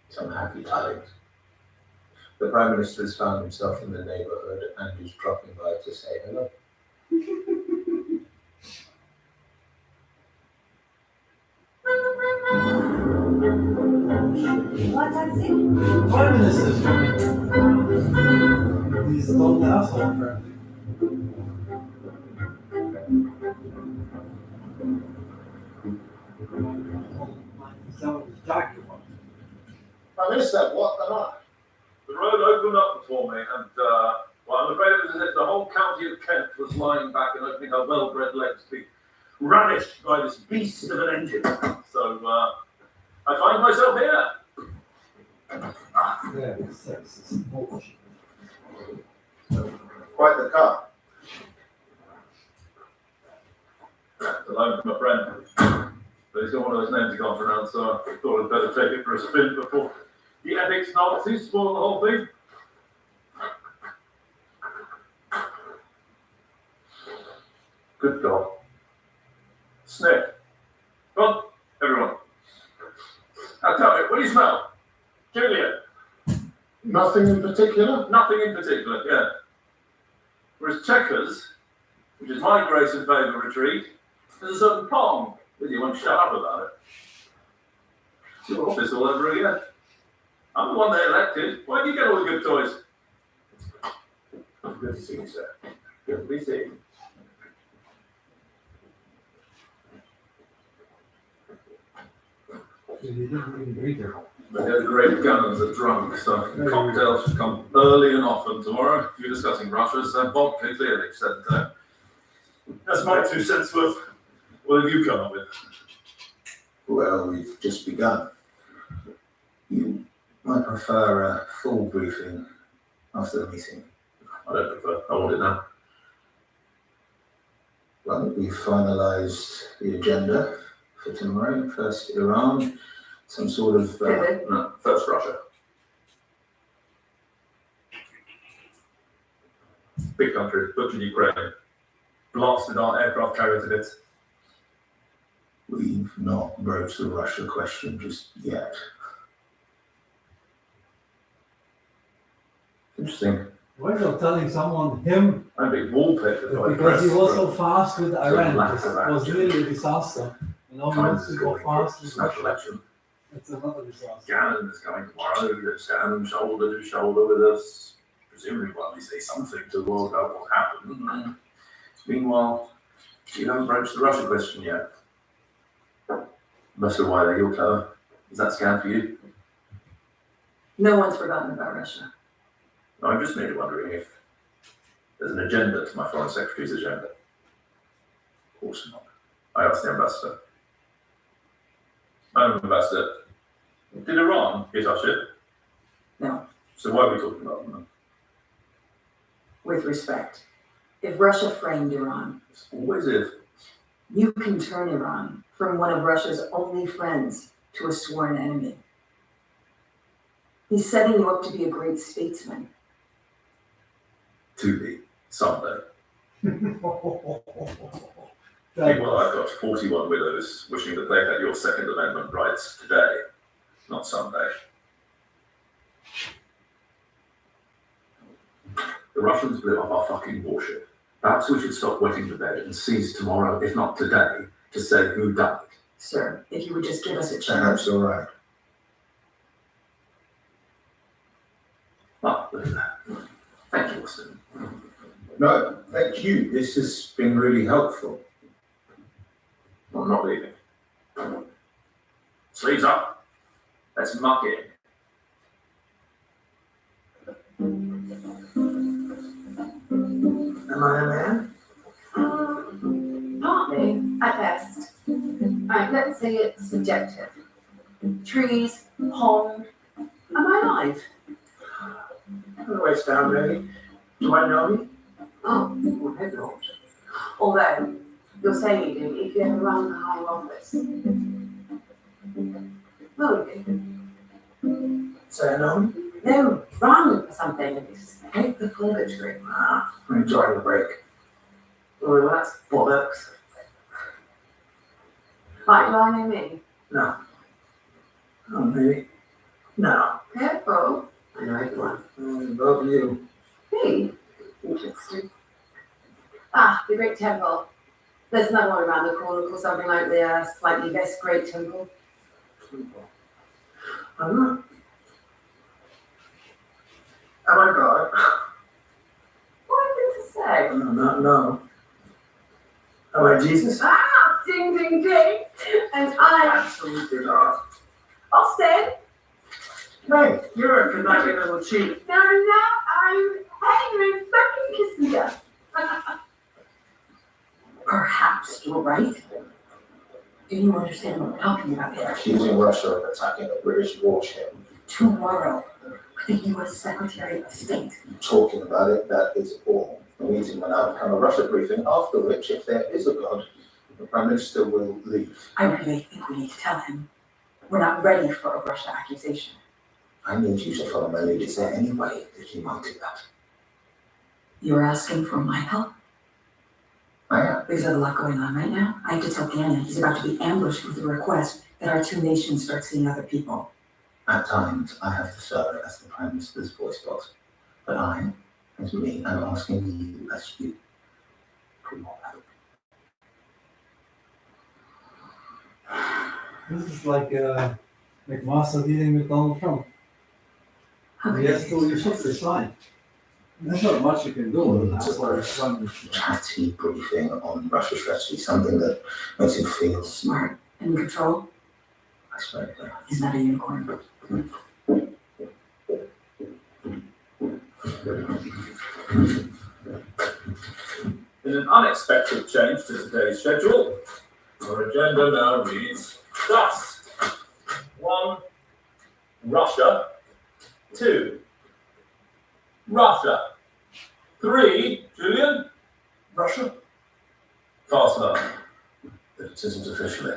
Some happy tidings. The Prime Minister has found himself in the neighbourhood and is dropping by to say hello. What taxi? Prime Minister's coming. He's the old asshole, apparently. Is that what he's talking about? Prime Minister, what the matter? The road opened up before me, and, well, I'm afraid it was as if the whole county of Kent was lying back and opening her well-bred legs to be ravished by this beast of an engine. So, I find myself here. Yeah, it's sexist bullshit. Quite the car. The loan from a friend. But he's got one of those names he can't pronounce, so I thought I'd better take it for a spin before the ethics Nazis spoil the whole thing. Good God. Sniff. Come on, everyone. Now tell me, what do you smell? Julia? Nothing in particular? Nothing in particular, yeah. Whereas Checkers, which is my grace and favour retreat, there's a certain Pong with you won't shut up about it. It's your office all over again. I'm the one they elected. Why do you get all the good toys? Good to see you, sir. Good to be seen. You didn't even read there. But the great gunners are drunk, so cocktails should come early and often tomorrow. If you're discussing Russia, so vodka clearly said that. my 2 cents worth. What have you come up with? Well, we've just begun. You might prefer a full briefing after the meeting. I don't prefer. I want it now. Well, we've finalised the agenda for tomorrow. First Iran, some sort of... No, first Russia. Big country, butchered Ukraine. Blasted our aircraft carrier to bits. We've not broached the Russia question just yet. Interesting. Why are you telling someone him? I'm big wallpaper. Because he was so fast with Iran. It was really a disaster. You know, he wants to go fast with Special Russia. election. It's another disaster. Gannon is coming tomorrow. He'll stand shoulder to shoulder with us. Presumably, while we say something to the world about what happened. Meanwhile, you haven't broached the Russia question yet. Must have why you're clever. Is that scam for you? No one's forgotten about Russia. No, I'm just merely wondering if there's an agenda to my foreign secretary's agenda. Of course not. I asked the ambassador. Madam Ambassador, did Iran hit our ship? No. So why are we talking about them? With respect, if Russia framed Iran, It's always if. you can turn Iran from one of Russia's only friends to a sworn enemy. He's setting you up to be a great statesman. To be someday. That Meanwhile, was- I've got 41 widows wishing that they had your Second Amendment rights today, not someday. The Russians blew up our fucking warship. Perhaps we should stop wetting the bed and seize tomorrow, if not today, to say who done it. Sir, if you would just give us a Perhaps chance. all right. Ah, look at that. Thank you, Austin. No, thank you. This has been really helpful. I'm not leaving. Sleeves up. Let's muck in. Am I a man? Partly, at best. Right, let's say it's subjective. Trees, pond. Am I alive? On the waist down, maybe. Do I know you? Oh, I hope not. Although, you're saying you do if you ever run the High Office. Well, you do. Say I know you? No, run for something and escape the purgatory. I'm enjoying the break. Well, that's bollocks. Right, do I know me? No. Oh, maybe. No. Careful. I know everyone. Above you. Me? Interesting. Ah, the Great Temple. There's another one around the corner called something like the slightly less Great Temple. I'm not. Am I God? What am I to say? No. Am I Jesus? Ah, ding, ding, ding. And I'm Absolutely not. Austin. Hey, you're a conniving little cheat. No, I'm Henry fucking Kissinger. Perhaps you're right. Do you understand what we're talking about here? Accusing Russia of attacking a British warship. Tomorrow, the U.S. Secretary of State. Talking about it, that is all. The meeting will now become a Russia briefing, after which, if there is a God, the Prime Minister will leave. I really think we need to tell him we're not ready for a Russia accusation. I need you to follow my lead. Is there any way that you might do that? You're asking for my help? I am. There's a lot going on right now. I have to tell Gannon he's about to be ambushed with a request that our two nations start seeing other people. At times, I have to serve as the Prime Minister's voice box. But I, as me, am asking you as you for more help. This is like McMaster dealing with Donald Trump. He has to shift this line. There's not much you can do. That's why it's fun. Chatty briefing on Russia strategy, something that makes him feel Smart and in control. I swear to God. He's not a unicorn. In an unexpected change to today's schedule, our agenda now reads thus. 1. Russia. 2. Russia. 3. Julian? Russia? Faster. But it isn't officially.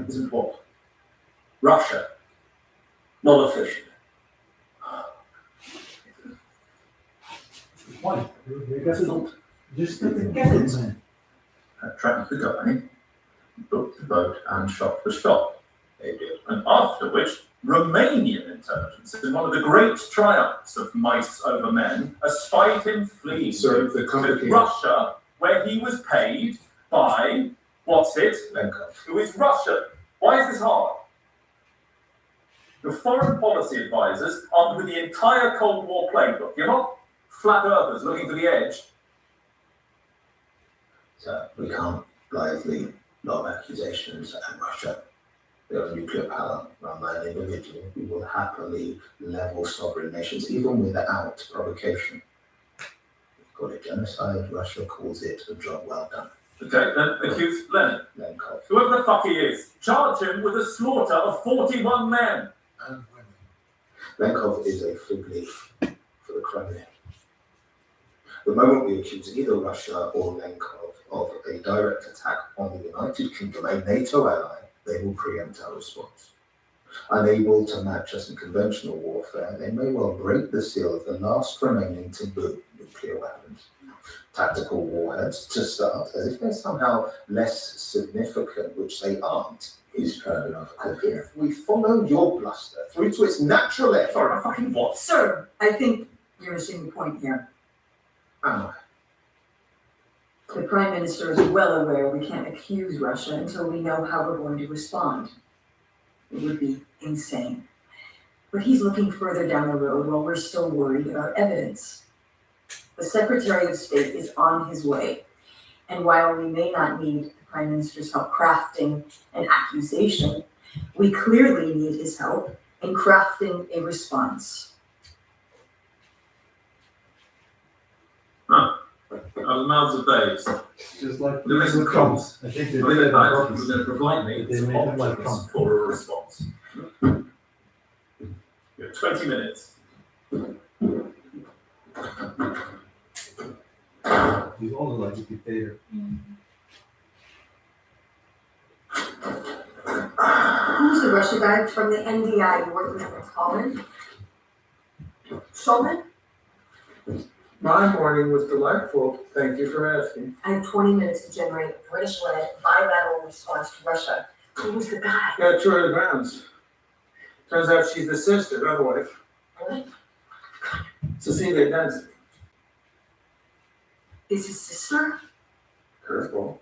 Isn't what? Russia. Not officially. Why? Just get it, man. Tracked the guy, booked the boat, and shot the shot. They did. And after which, Romanian intelligence, in one of the great triumphs of mice over men, espied him fleeing to Russia, where he was paid by, what's it? Lenkov. Who is Russian. Why is this hard? Your foreign policy advisors armed with the entire Cold War playbook. You're not flat earthers looking for the edge. So we can't blithely lob accusations at Russia. They have nuclear power run by an individual who will happily level sovereign nations even without provocation. We call it genocide. Russia calls it a job well done. Okay, then accuse Lenin. Lenkov. Whoever the fuck he is, charge him with the slaughter of 41 men. And women. Lenkov is a fig leaf for the Kremlin. The moment we accuse either Russia or Lenkov of a direct attack on the United Kingdom, a NATO ally, they will preempt our response. Unable to match us in conventional warfare, they may well break the seal of the last remaining taboo nuclear weapons. Tactical warheads to start, as if they're somehow less significant, which they aren't. He's trying enough. And if we follow your bluster through to its natural end, Sorry, I fucking what? Sir, I think you're missing the point here. am I? The Prime Minister is well aware we can't accuse Russia until we know how we're going to respond. It would be insane. But he's looking further down the road while we're still worried about evidence. The Secretary of State is on his way. And while we may not need the Prime Minister's help crafting an accusation, we clearly need his help in crafting a response. Huh. Out of the mouths of babes. Just like We're making crumbs. I think they We're did it on going purpose. to provide me They some made it like options crumbs. for a response. You have 20 minutes. He's only like a dictator. Who's the Russia guy from the NDI you're working with, Colin? Shulman? My morning was delightful. Thank you for asking. I have 20 minutes to generate a British-led bilateral response to Russia. Who's the guy? Got two other grounds. Turns out she's the sister, not wife. Really? Cecilia Danzig. Is his sister? Curveball.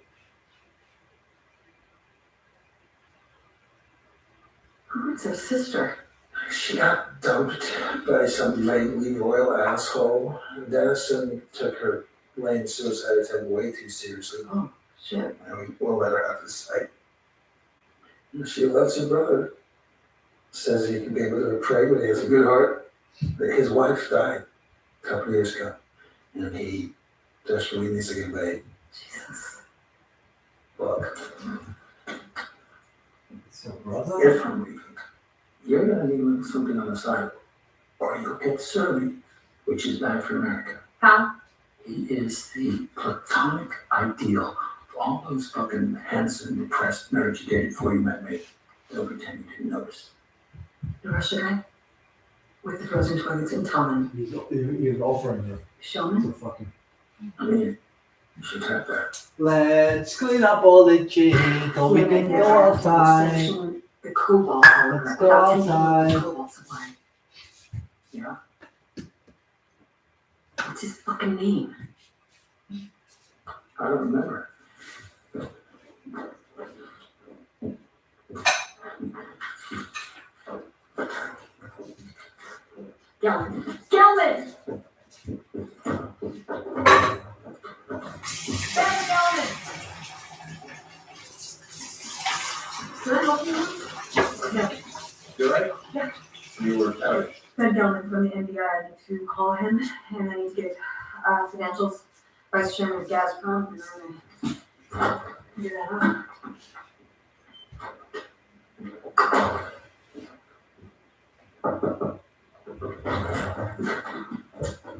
Who's her sister? She got dumped by some lately loyal asshole. Dennison took her lame suicide attempt way too seriously. Oh, shit. And we won't let her out of sight. She loves her brother. Says he can be with her to pray, but he has a good heart. But his wife died a couple of years ago. And he desperately needs to get laid. Jesus. Look, So brother? if I'm leaving, you're gonna need a little something on the side, or you'll get surly, which is bad for America. How? He is the platonic ideal of all those fucking handsome, depressed nerds you dated before you met me. Don't pretend you didn't notice. The Russia guy? With the frozen toilets in Tallinn. He's offering her Shulman? to fucking. I mean, you should have that. Let's clean up all the shit, so we can go outside. Section the cobalt, however, Let's go without taking outside. the cobalt supply. Yeah? What's his fucking name? I don't remember. Gelman. Gelman! Ben Gelman! Can I help you? No. You ready? Yeah. You were out. Ben Gelman from the NBI. I need to call him and I need to get financials Vice Chairman of Gazprom, and I'm gonna do that up.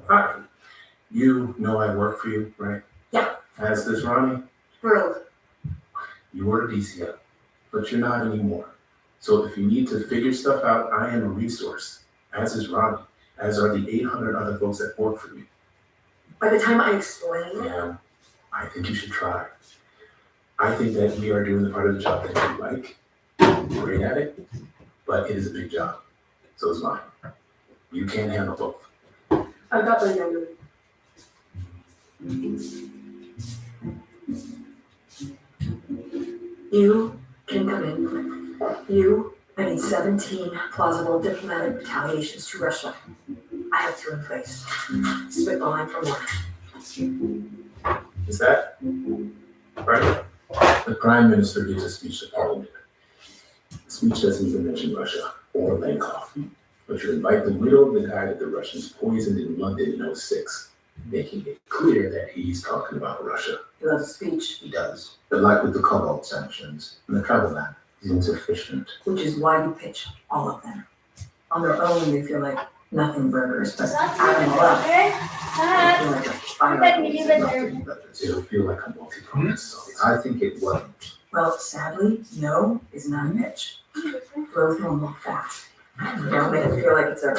Hi. You know I work for you, right? Yeah. As does Ronnie. Thrilled. You were a DCO, but you're not anymore. So if you need to figure stuff out, I am a resource, as is Ronnie, as are the 800 other folks that work for you. By the time I explain it, Yeah, I think you should try. I think that we are doing the part of the job that you like. You're great at it, but it is a big job. So is mine. You can't handle both. I've got the younger. You can come in. You, I need 17 plausible diplomatic retaliations to Russia. I have 2 in place. Spitballing for more. Is that right? The Prime Minister gives a speech to Parliament. The speech doesn't even mention Russia or Lenkov, but you invite the widow of the guy that the Russians poisoned in London in '06, making it clear that he's talking about Russia. He loves a speech. He does. But like with the cobalt sanctions and the travel ban, he's insufficient. Which is why you pitch all of them. On their own, they feel like nothing burgers, but add them all up. They feel like a fire. It'll feel like a multi-purpose. I think it won't. Well, sadly, no is not a pitch. Growth will move fast. You know, make it feel like it's a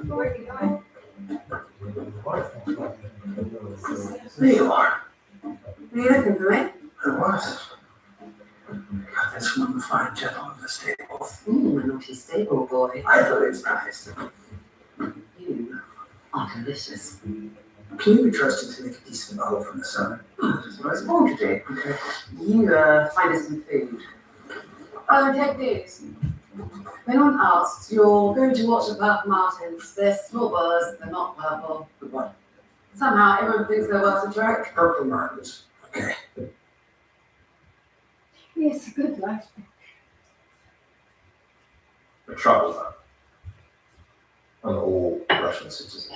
Where are you going? There you are. You're looking for it? I was. Got this from the fine gentleman of the stable. A naughty stable boy. I thought it was nice. You are delicious. Can you be trusted to make a decent bowl from the sun? That's what I was born to do. Okay. You find us some food. Detectives. When one asks, you're going to watch the Purple Martins. They're small birds, they're not purple. The what? Somehow everyone thinks they're worth a joke. Purple Martins. Okay. Yes, good life. The trouble though. On all Russian citizens.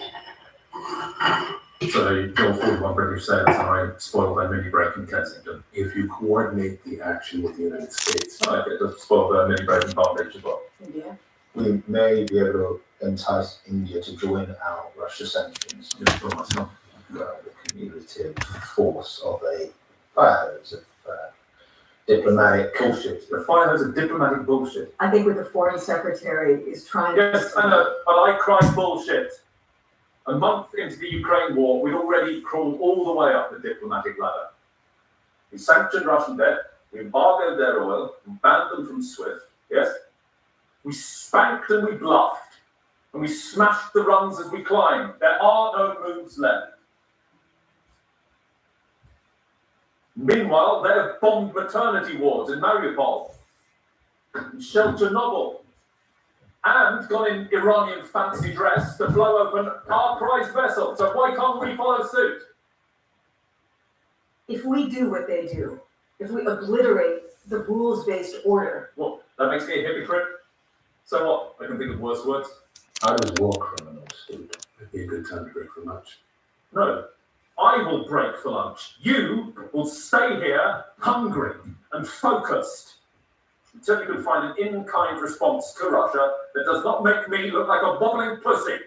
So you kill 41 British sailors and I spoil their mini break in Kensington. If you coordinate the action with the United States, I get to spoil their mini break in Palm Beach as well. India. We may be able to entice India to join our Russia sanctions. Just for myself. The cumulative force of a fires of diplomatic bullshit. The fire of diplomatic bullshit. I think what the foreign secretary is trying to. Yes, I know, but I cry bullshit. A month into the Ukraine war, we'd already crawled all the way up the diplomatic ladder. We sanctioned Russian debt, we embargoed their oil, we banned them from SWIFT, yes? We spanked and we bluffed, and we smashed the rungs as we climbed. There are no moves left. Meanwhile, they have bombed maternity wards in Mariupol, and shelled Chernobyl, and gone in Iranian fancy dress to blow open our prized vessel. So why can't we follow suit? If we do what they do, if we obliterate the rules-based order. What, that makes me a hypocrite? So what? I can think of worse words. How does war criminals do? It'd be a good time to break for lunch. No, I will break for lunch. You will stay here hungry and focused until you can find an in-kind response to Russia that does not make me look like a wobbling pussy.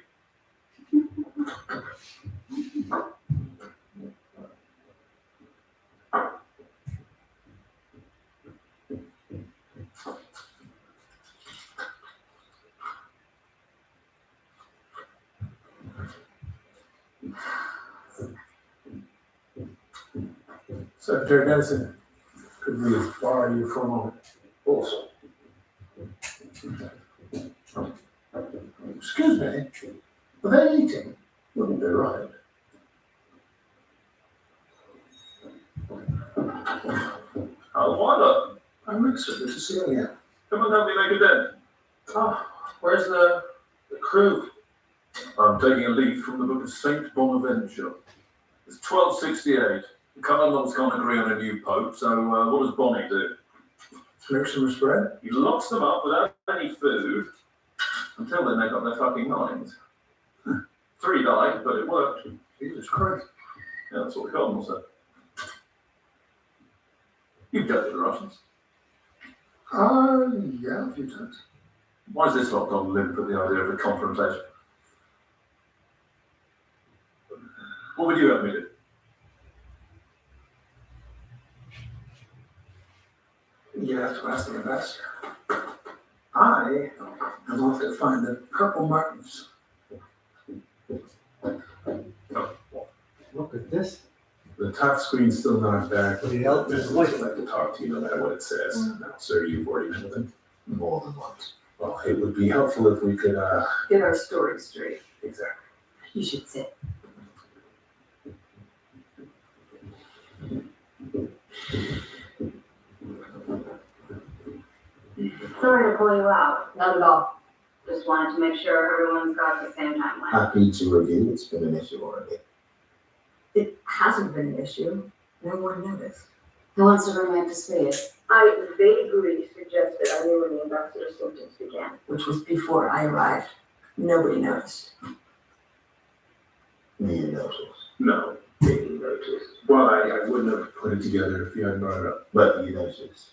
Secretary Benson, could we borrow you for a moment? Also, Excuse me, are they eating? Wouldn't be right. I'll wonder. I'm Richard, good to see you again. Come and help me make a dent. Oh, where's the crew? I'm taking a leaf from the book of Saint Bonaventure. It's 1268. The Cardinals can't agree on a new pope, so what does Bonnie do? Maximum spread? He locks them up without any food until they make up their fucking minds. 3 died, but it worked. Jesus Christ. Yeah, that's what the Cardinal said. You've dealt with the Russians. Yeah, a few times. Why is this lot gone limp at the idea of a confrontation? What would you have me do? You have to ask the ambassador. I have offered to find the purple martins. Look at this. The top screen's still not back. The Elton's I'd wife. like to talk to you no matter what it says. Now, sir, you've already met with him? More than once. Well, it would be helpful if we could, Get our story straight. exactly. You should sit. Sorry to pull you out. Not at all. Just wanted to make sure everyone's got the same timeline. Happy to review. It's been an issue already. It hasn't been an issue. No one noticed. Who wants to bring me up to speed? I vaguely suggested I knew when the ambassador's symptoms began. Which was before I arrived. Nobody noticed. You notice. No. Maybe notice. Well, I wouldn't have put it together if you hadn't brought it up. But you notice.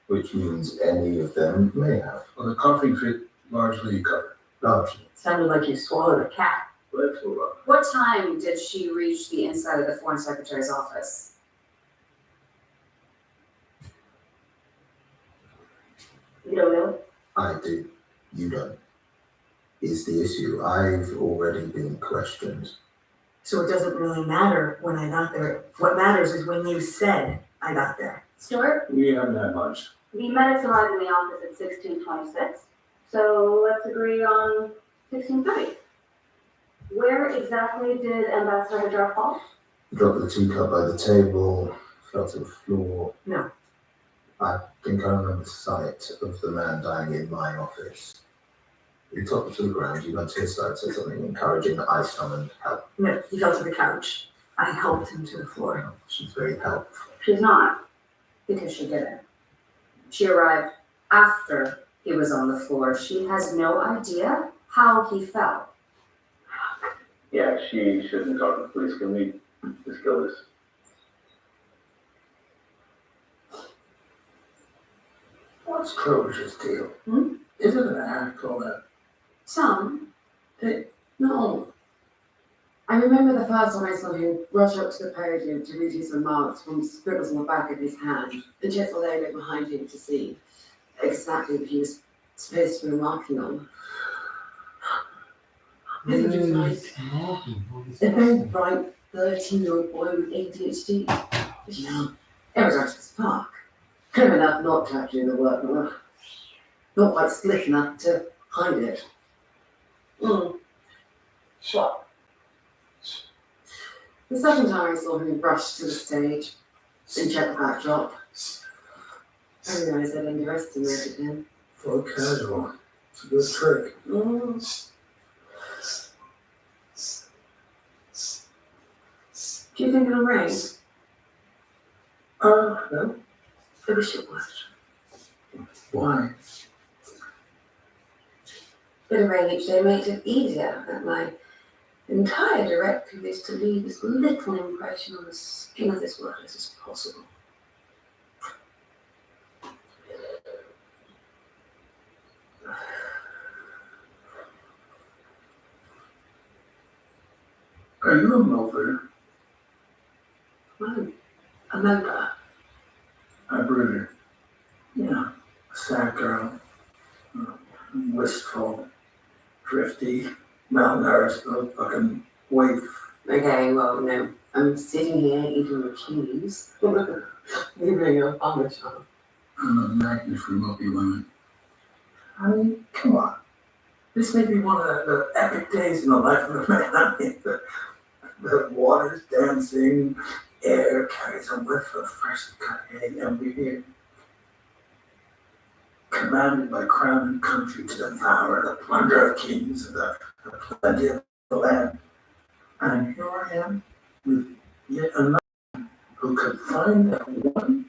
Which means any of them may have. Well, the coughing fit largely covered. Largely. Sounded like you swallowed a cat. Let's move on. What time did she reach the inside of the Foreign Secretary's office? You don't know? I do. You don't. Is the issue. I've already been questioned. So it doesn't really matter when I got there. What matters is when you said I got there. Stuart? We haven't had lunch. The medics arrived in the office at 16:26, so let's agree on 16:30. Where exactly did Ambassador Hajar fall? Dropped the teacup by the table, fell to the floor. No. I think I remember the sight of the man dying in my office. You took him to the ground, you went to his side, said something encouraging, I summoned help. No, he fell to the couch. I helped him to the floor. She's very helpful. She's not. Because she didn't. She arrived after he was on the floor. She has no idea how he fell. Yeah, she shouldn't talk to the police. Can we just go this? What's Clover's deal? Is it an act or that? Some, but no. I remember the first time I saw him rush up to the podium to read his remarks from scribbles on the back of his hand, and check the logo behind him to see exactly what he was supposed to be remarking on. I think he was like a very bright 13-year-old boy with ADHD. But you know, it was right as fuck. Clever enough not to actually do the work, but not quite slick enough to hide it. Sure. The second time I saw him rush to the stage and check the backdrop, I realised I'd underestimated him. For casual. It's a good trick. Do you think it'll rain? No. I wish it would. Why? Bit of rain each day makes it easier, and my entire directive is to leave as little impression on the skin of this world as possible. Are you a mover? No, a motor. A brooder? Yeah. A sad girl. Wistful. Drifty. Malnourished little fucking waif. Okay, well, no. I'm sitting here eating the cheese. Leaving a parmesan. I'm a magnet for mopey women. I mean, come on. This may be one of the epic days in the life of a man. I mean, the water's dancing, air carries a whiff of freshly cut hay, and we're here, commanded by crown and country to devour the plunder of kings and the plenty of the land. And here I am, with yet another who could find that one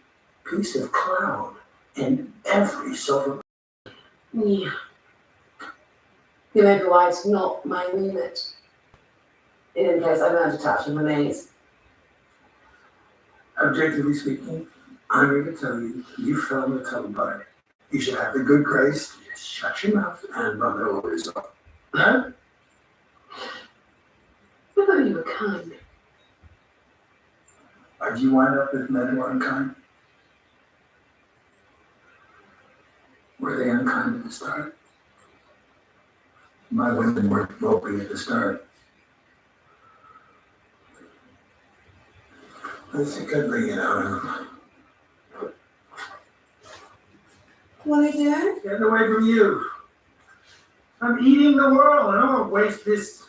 piece of cloud in every sovereign. Yeah. You may be why it's not my remit. In any case, I'm not attached to remains. Objectively speaking, I'm going to tell you, you fell on the telephone. You should have the good grace to just shut your mouth and run it over yourself. Huh? I thought you were kind. Why'd you wind up with men who are unkind? Were they unkind at the start? My women were ropey at the start. I think I'd bring it out of them. What are you doing? Getting away from you. I'm eating the world. I don't want to waste this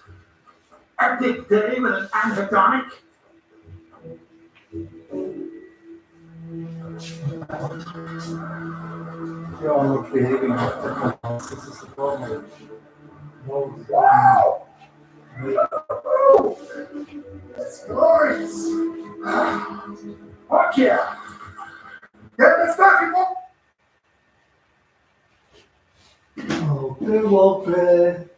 epic day with an anhedonic. You're all not behaving after this is the problem. It's glorious. Fuck yeah. Get this document. Open.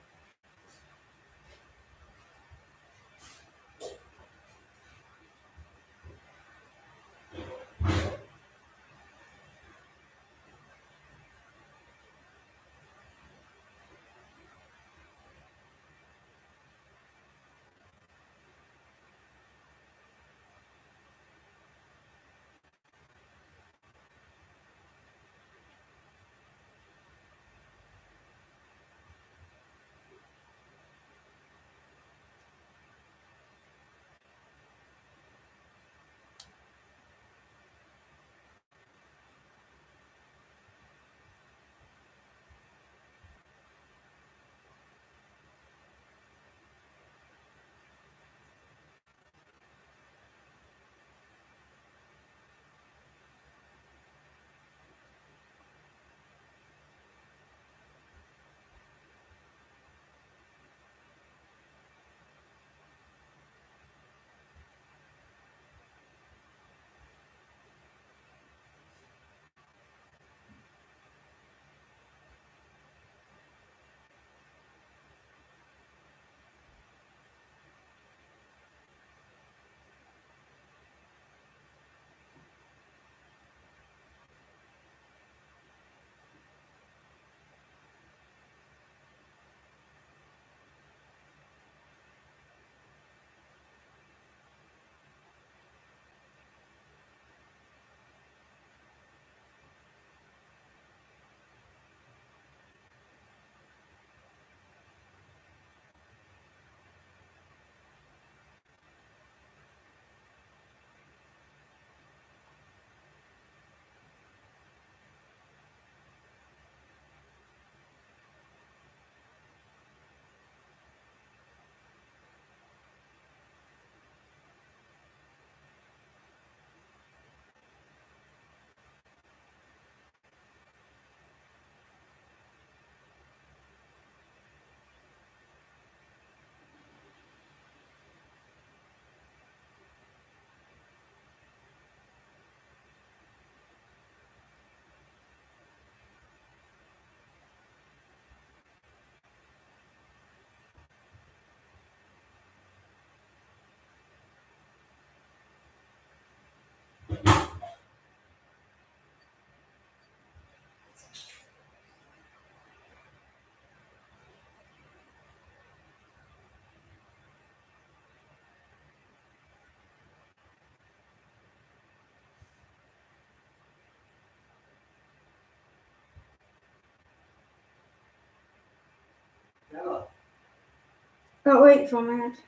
Oh, wait for a minute.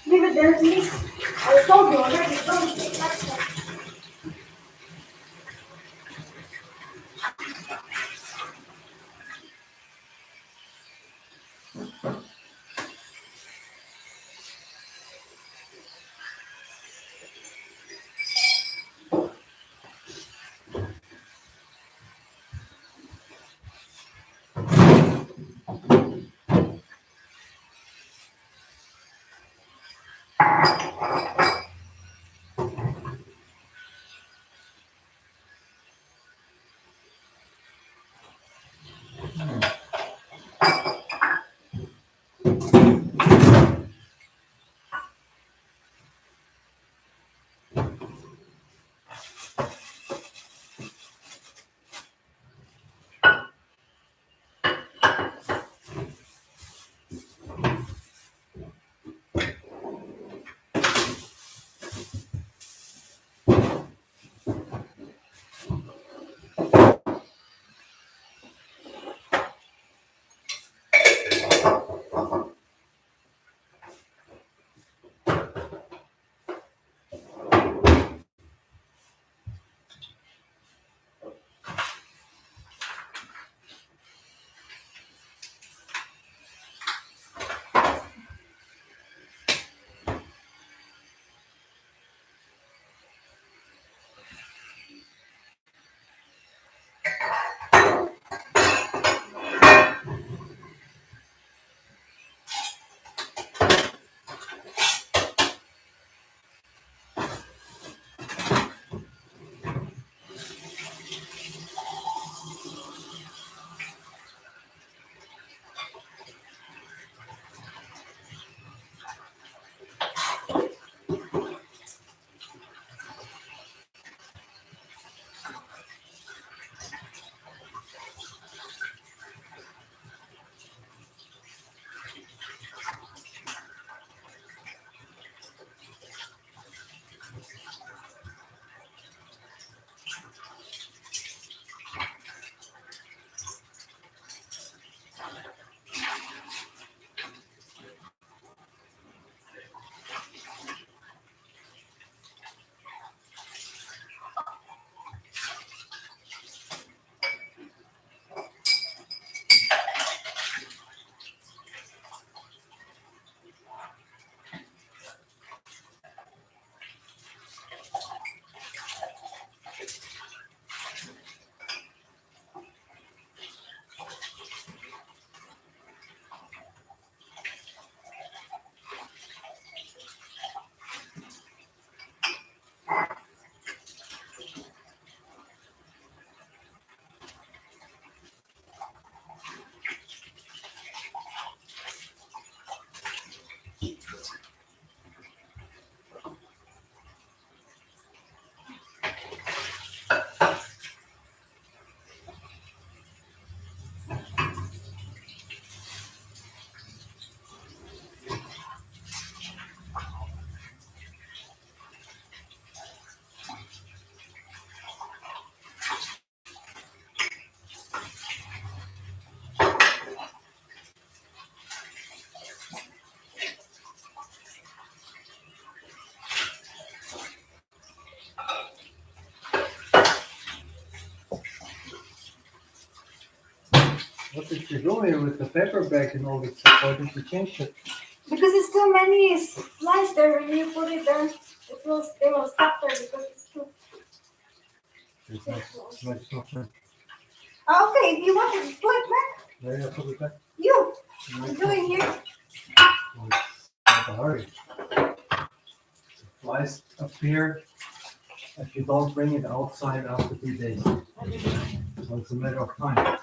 Leave it there, please. I told you already, don't take that. What did you do here with the paper bag and all this stuff? Why did you change it? Because it's too many lines there. When you put it there, they will stop there because it's too. It's not fair. Okay, if you want to put it back, Yeah, put it back. you. I'm doing here. Not a hurry. It flies up here if you don't bring it outside after 2 days. So it's a matter of time.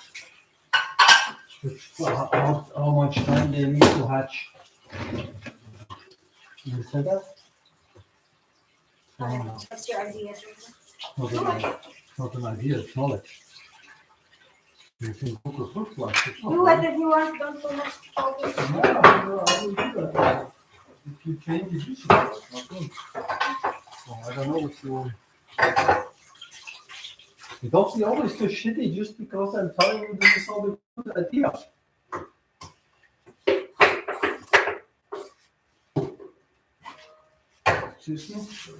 How much time they need to hatch. You said that? That's your idea. Not an idea, it's knowledge. You can cook a fruit fly. Do whatever you want, don't too much focus. No, I will do that. If you change it, you should do it. Not me. So I don't know what you. You don't be always so shitty just because I'm telling you this is not a good idea. Excuse me?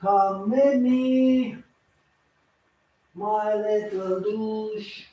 Come with me, my little douche.